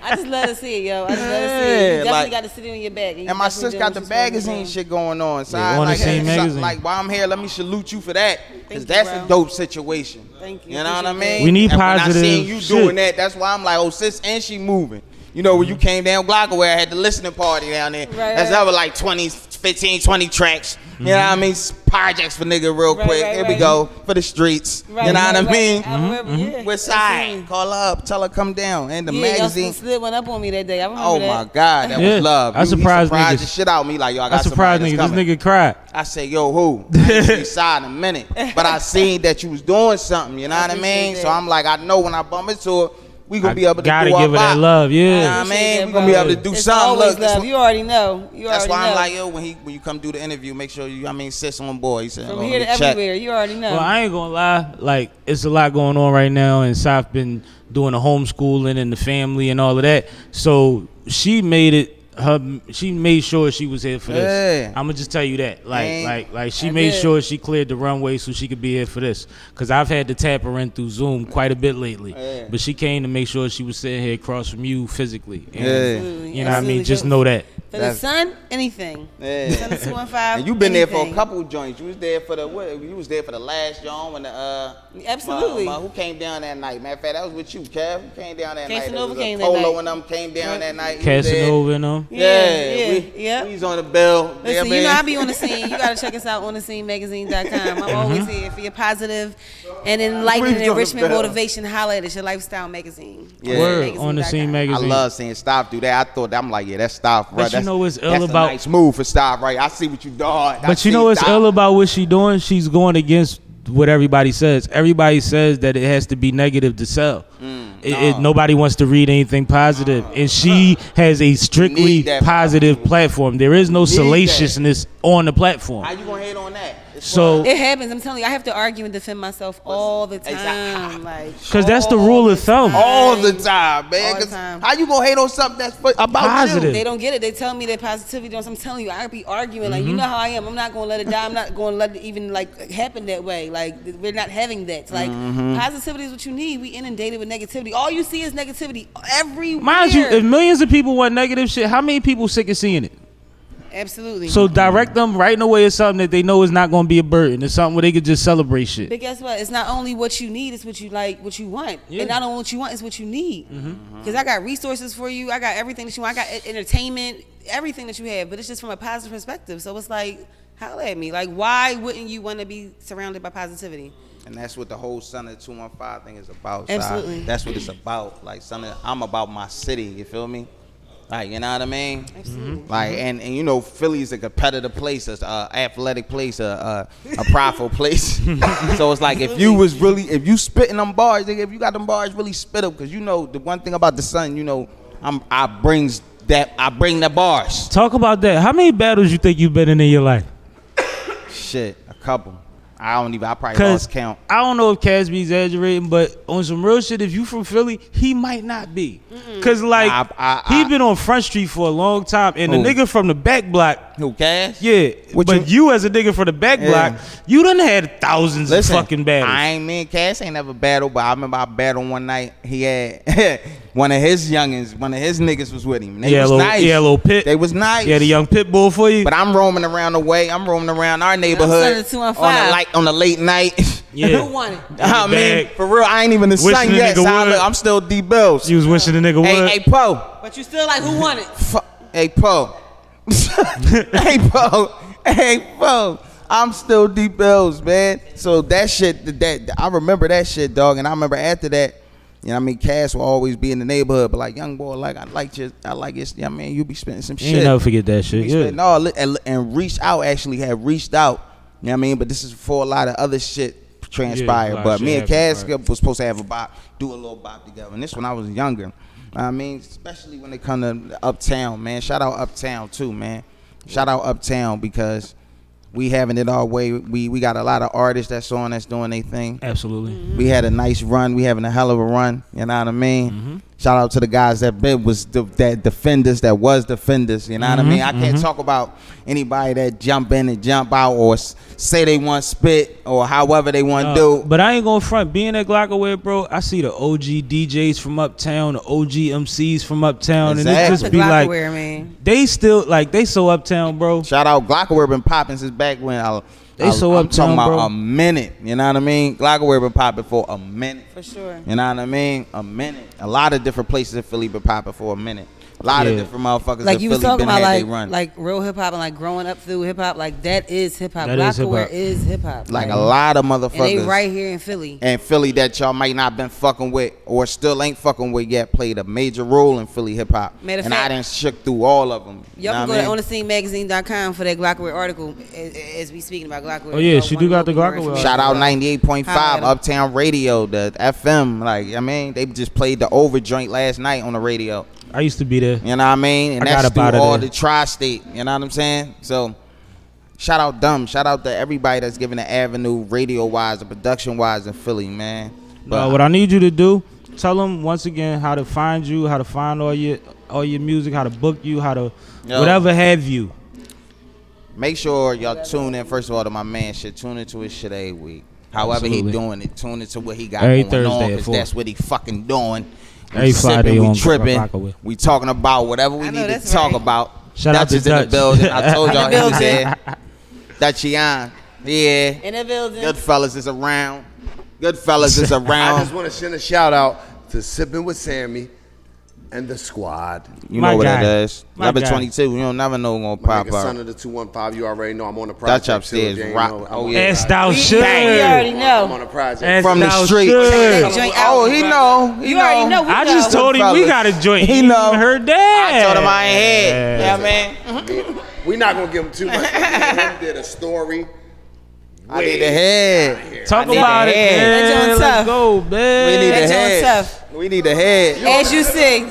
I just let her see it, yo. I just let her see it. Yeah, You definitely like- got to sit it on your back. And my sis got the magazine shit going on. So Yeah, I on the like, same hey, magazine. like while I'm here, let me salute you for that. Because you, that's bro. a dope situation. Thank you. You know what I Appreciate mean? We need and positive when I seen you shit. doing that, that's why I'm like, oh, sis, and she moving. You know, when you came down Glocawear, I had the listening party down there. That's right. over like 15, 20 tracks. You know what I mean? Projects for nigga real Right, quick. right, Here we right. go. For the streets. Right, you know right, what I right. mean? I remember, yeah. West side. Call her up. Tell her come down. And the magazine. Y'all slid one up on me that day. I remember Oh that. my God, that Yeah, was love. I He surprised the niggas. shit out of me like, yo, I got I surprised somebody nigga. that's This coming. nigga cried. I said, yo, who? I ain't seen side in a minute. But I seen that you was doing something, you know what I appreciate mean? that. So I'm like, I know when I bump into it, we gonna be able to gotta do our give her that vibe. love, yeah. You know what I Appreciate mean? that, We gonna be bro. able to do It's something. always Look, that's love. You already know. that's already why I'm know. like, yo, when you come do the interview, make sure you, sis on board. He said, From oh, here let to me check. everywhere. You already know. Well, I ain't gonna lie. Like, it's a lot going on right now, and South been doing the homeschooling and the family and all of that. So she made it. She made sure she was here for this. Yeah. I'm gonna just tell you that. Like she I made did. sure she cleared the runway so she could be here for this. Cause I've had to tap her in through Zoom quite a bit lately. Yeah. But she came to make sure she was sitting here across from you physically. And, Absolutely. you know what I mean? Absolutely. Just know that. For the sun, anything. Yeah. Sun of 215. And you been there for a anything. couple joints. You was there for the what? You was there for the last joint when the Absolutely. who came down that night? Matter of fact, that was with you, Kev. Who came down that night? Casanova There was a came that Polo night. and them came down that night. You was there. Casanova and them. Yeah. We was on the bill. Listen, you know I be on the scene. You gotta check us out on thescenemagazine.com. I'm always here for your positive and enlightening, Please don't enrichment, rebel. motivation. Holla at us, your lifestyle magazine. Yeah. Word on the scene I magazine. love seeing Staff do that. I thought I'm like, yeah, that's Staff, bro. But you know what's ill that's about- a nice move for Staff, right? I see what you done. But you know what's ill about what she doing? She's going against what everybody says. Everybody says that it has to be negative to sell. nobody wants to read anything positive, and she has a strictly positive platform. There is no salaciousness on the platform. How you gonna hate on that? So it happens. I'm telling you, I have to argue and defend myself all the time, like because that's the rule of thumb. All the time, man. All the time. How you gonna hate on something that's about positive? you? They don't get it. They tell me that positivity don't. I'm telling you, I be arguing like, you know how I am. I'm not gonna let it die. I'm not gonna let it even like happen that way. Like we're not having that. Like positivity is what you need. We inundated with negativity. All you see is negativity everywhere. Mind you, if millions of people want negative shit, how many people sick of seeing it? Absolutely. So direct them right in the way of something that they know is not going to be a burden. It's something where they could just celebrate shit. But guess what? It's not only what you need, it's what you like, what you want. Yeah. And not only what you want, it's what you need. Because I got resources for you. I got everything that you want. I got entertainment, everything that you have. But it's just from a positive perspective. So it's like, holla at me. Like, why wouldn't you want to be surrounded by positivity? And that's what the whole Son of the 215 thing is about. Absolutely. So that's what it's about. Like, I'm about my city. You feel me? Like, you know what I mean? Absolutely. Like, and you know, Philly is a competitive place, a athletic place, a prideful place. So it's like if you spitting them bars, if you got them bars, really spit them. Because you know the one thing about the Sun, you know, I bring the bars. Talk about that. How many battles you think you've been in your life? Shit, a couple. I probably lost count. I don't know if Cass be exaggerating, but on some real shit, if you from Philly, he might not be. Cause like he been on Front Street for a long time, and the nigga from the back block. Who, Cass? Yeah, but you as a nigga from the back block, you done had thousands of fucking battles. I ain't mean Cass ain't never battled, but I remember I battled one night. He had one of his youngins, one of his niggas was with him. They was nice. Yeah, little Pit. They was nice. Yeah, the young pit bull for you. But I'm roaming around the way. I'm roaming around our neighborhood on the late night. Yeah. Who won it? I mean, for real, I ain't even the son yet. So I'm still D Bills. You was wishing the nigga would. Hey, Poe. But you still like, who won it? Hey, Poe. Hey, Poe. Hey, Poe. I'm still D Bills, man. So that shit, I remember that shit, dog. And I remember after that, you know what I mean, Cass will always be in the neighborhood, but like, young boy, like, I like it. You know what I mean, you be spending some shit. You never forget that shit. Yeah. And reached out, actually have reached out. You know what I mean? But this is before a lot of other shit transpired. Yeah, but me and Cass right. was supposed to have do a little bop together. And this when I was younger. I mean, especially when it come to Uptown, man. Shout out Uptown too, man. Shout out Uptown because we having it our way. We got a lot of artists that's doing their thing. Absolutely. We had a nice run. We having a hell of a run. You know what I mean? Shout out to the guys that was defenders. You know what I mean? I can't talk about anybody that jump in and jump out or say they want spit or however they want to do. But I ain't gonna front. Being at glocawear, bro, I see the OG DJs from Uptown, the OG MCs from Uptown, and it just be like, man. they still like they so Uptown, bro. Shout out glocawear been popping since back when I'm Uptown, talking about bro. a minute. You know what I mean? glocawear been popping for a minute. For sure. You know what I mean? A minute. A lot of different places in Philly been popping for a minute. A lot of different motherfuckers like in you was Philly talking been about had they run. like real hip hop and like growing up through hip hop, like that is hip hop. That is hip-hop. glocawear is hip hop. Like a lot of motherfuckers. And they right here in Philly. And Philly that y'all might not been fucking with or still ain't fucking with yet played a major role in Philly hip hop. And I done shook through all of them. Y'all can go to OnTheSceneMagazine.com for that glocawear article as we speaking about glocawear. Oh yeah, she do got the glocawear. Shout out 98.5 Uptown Radio, the FM. Like, I mean, they just played the Over joint last night on the radio. I used to be there. You know what I mean? And that's through all the tri-state. You know what I'm saying? So, shout out them. Shout out to everybody that's giving the avenue radio-wise and production-wise in Philly, man. But what I need you to do, tell them once again how to find you, how to find all your music, how to book you, how to whatever have you. Make sure y'all tune in, first of all, to my man shit. Tune into his shit every week. However he doing it. Tune into what he got every going Thursday on, because that's what he fucking doing. Every Friday we tripping. We talking about whatever we need to talk about. Shout out to Dutchie's in the building. I told y'all he was there. Dutchie on. Yeah. In the building. Goodfellas is around. Goodfellas is around. I just want to send a shout out to Sippin Wit Sammie and the squad. You know what that is. Number 22. You don't never know what's going to pop up. Son of the 215. You already know I'm on the project. Dutch upstairs. Oh yeah. As thou should. We already know. I'm on the project. From the street. Oh, he know. You already know. I just told him we got a joint. He know. Heard that. I told him I ain't head. Yeah, man. We're not going to give him too much. He did a story I need the head. Talk about it, That man. joint Let's tough. go, We man. need the That joint head. tough. We need the head. As you see,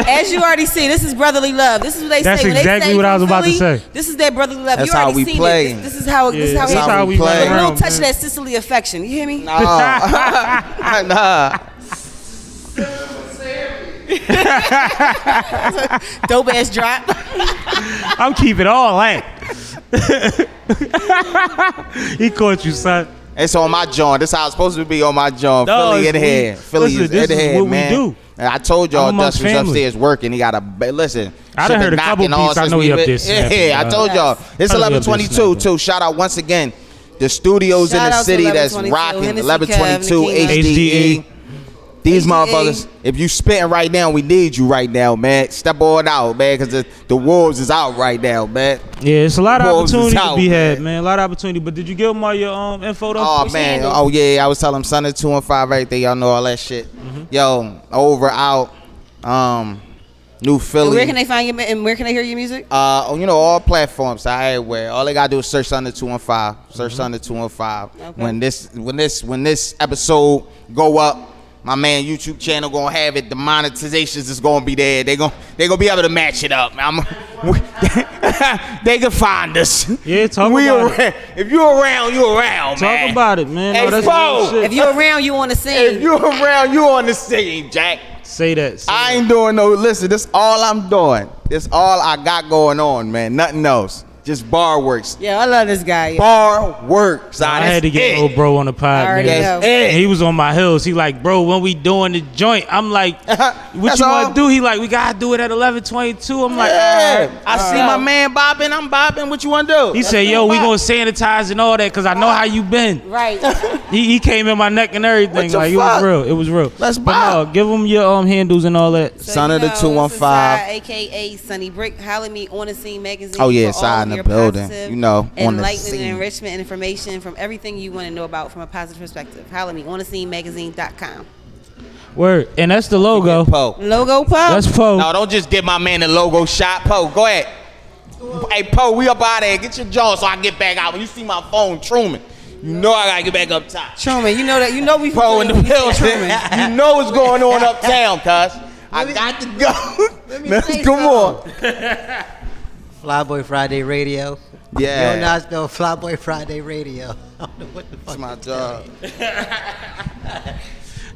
as you already see, this is brotherly love. This is what they That's say. When exactly they say what I was from about to Philly, say. This is their brotherly love. That's You already how we seen play. it. This is how. This is Yeah, how that's how we play. run A little around, touch of man. that Sicily affection. You hear me? Nah. Dope ass drop. I'm keeping all that. He caught you, son. It's on my joint. This how it's supposed to be on my joint. No, Philly in it's- the head. Philly listen, is this in the is head, what we man. do. And I told y'all I'm amongst Dutch was family. upstairs working. He got a listen. I done shit heard a been couple knocking all beats. I since know we he up been- there snapping, Yeah, I bro. told y'all. It's I know he up there 11:22 snapping. too. Shout out once again the studios in Shout the out to city that's 1122, rocking. Hennessy 1122 Kev, the HDE. These HDE. motherfuckers, if you spitting right now, we need you right now, man. Step on out, man, because the wolves is out right now, man. Yeah, it's a lot of Wolves is opportunity to out, be had, man. man. A lot of opportunity. But did you give them all your info though? Oh What's man, your handle? oh yeah, I was telling them Sunday 215 everything. Y'all know all that shit. Yo, over out, New Philly. And where can they find you? And where can they hear your music? You know, all platforms, everywhere. All they gotta do is search Sunday 215. Search Sunday 215. Okay. When this episode go up, my man YouTube channel gonna have it. The monetizations is gonna be there. They gonna be able to match it up. They can find us. Yeah, talk about it. If you're around, you're around, man. Talk about it, man. Hey, No, that's Fo! real shit. If you're around, you on the scene. If you're around, you on the scene, Jack. Say that. I ain't doing no. Listen, this all I'm doing. This all I got going on, man. Nothing else. Just bar works. Yeah, I love this guy. Yeah. Bar works. I had to get little bro on the pod, I already man. know. That's it. And he was on my heels. He like, bro, when we doing the joint, I'm like, what That's you all. want to do? He like, we gotta do it at 11:22. I'm like, Yeah. all right. I see my man bobbing. I'm bobbing. What you want to do? He said, yo, we gonna sanitize and all that because I know how you been. Right. He came in my neck and everything. What the Like fuck? it was real. It was real. Let's But bob. no, give him your handles and all that. So Son you of the know, 215. it's Asai, AKA Sunny Brick. Holla me on the scene magazine. Oh, yeah, for all Asai of in the your building. positive, You know, on the enlightening scene. and enrichment and information from everything you want to know about from a positive perspective. Holla me on the scene magazine.com. Word. And that's the logo. Poe. Logo pop. That's Poe. No, don't just give my man the logo shot. Poe, go ahead. Hey, Poe, we up out there. Get your jaw so I can get back out. When you see my phone, Truman, you know I gotta get back up top. Truman, you know that. You know we Poe in the when you say building. Truman. You know what's going on uptown, cuz. I got to go. Let's come on. Flyboy Friday Radio. You Yeah. don't know how to spell Flyboy Friday Radio. I don't know what the fuck. That's my job.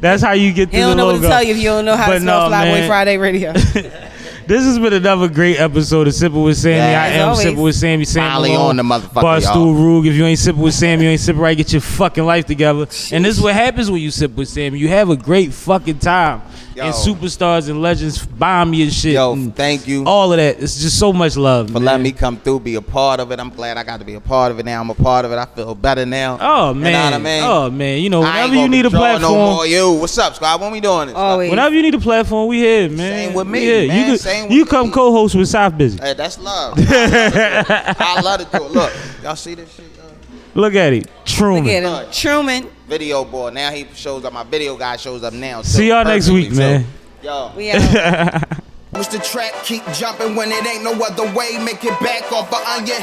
That's how you get He through the don't know logo. what to tell you if you don't know how But to spell no, Flyboy man. Friday Radio. This has been another great episode of Sippin with Sammie. Yeah, I as am always. Sippin with Sammie. Finally on the motherfucker, Barstool y'all. Rug. If you ain't sipping with Sammie, you ain't sipping right. Get your fucking life together. And this is what happens when you sip with Sammie. You have a great fucking time. Yo. And superstars and legends bomb your shit. Yo, and thank you all of that. It's just so much love. for man. letting me come through, be a part of it. I'm glad I got to be a part of it now. I'm a part of it. I feel better now. Oh man. You know what I mean? Oh man. You know, I ain't whenever you gonna need a withdraw platform. No more you. What's up, Squad? When we doing this? Always. Whenever you need a platform, we here, man. Same with me, We here. man. You could, Same you with come me. co-host with South Busy. Hey, that's love. I love to do it. Look, y'all see this shit? Look at it. Truman. Look at him. Truman. Video boy. Now he shows up. My video guy shows up now. too, See y'all next perfectly, week, man. Yo. We out. Mr. Trap keep jumping when it ain't no other way. Make it back off the onion.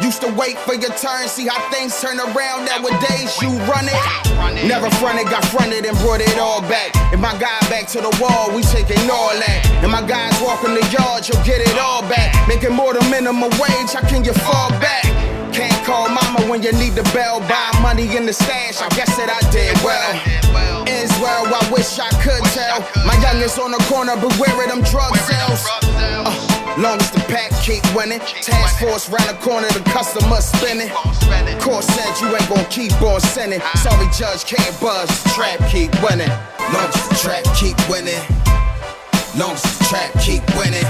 Used to wait for your turn, see how things turn around. Nowadays you run it. Never fronted, got fronted and brought it all back. If my guy back to the wall, we taking all that. And my guys walking the yard, you'll get it all back. Making more than minimum wage, how can you fall back? Can't call mama when you need the bell. Buy money in the stash, I guess that I did well. Ends well, I wish I could tell. My youngest on the corner, beware of them drug sales. Long as the pack keep winning. Task force round the corner, the customer spinning. Court said you ain't gon' keep on sinning. Sorry, judge, can't buzz. The trap keep winning. Long as the trap keep winning. Long as the trap keep winning.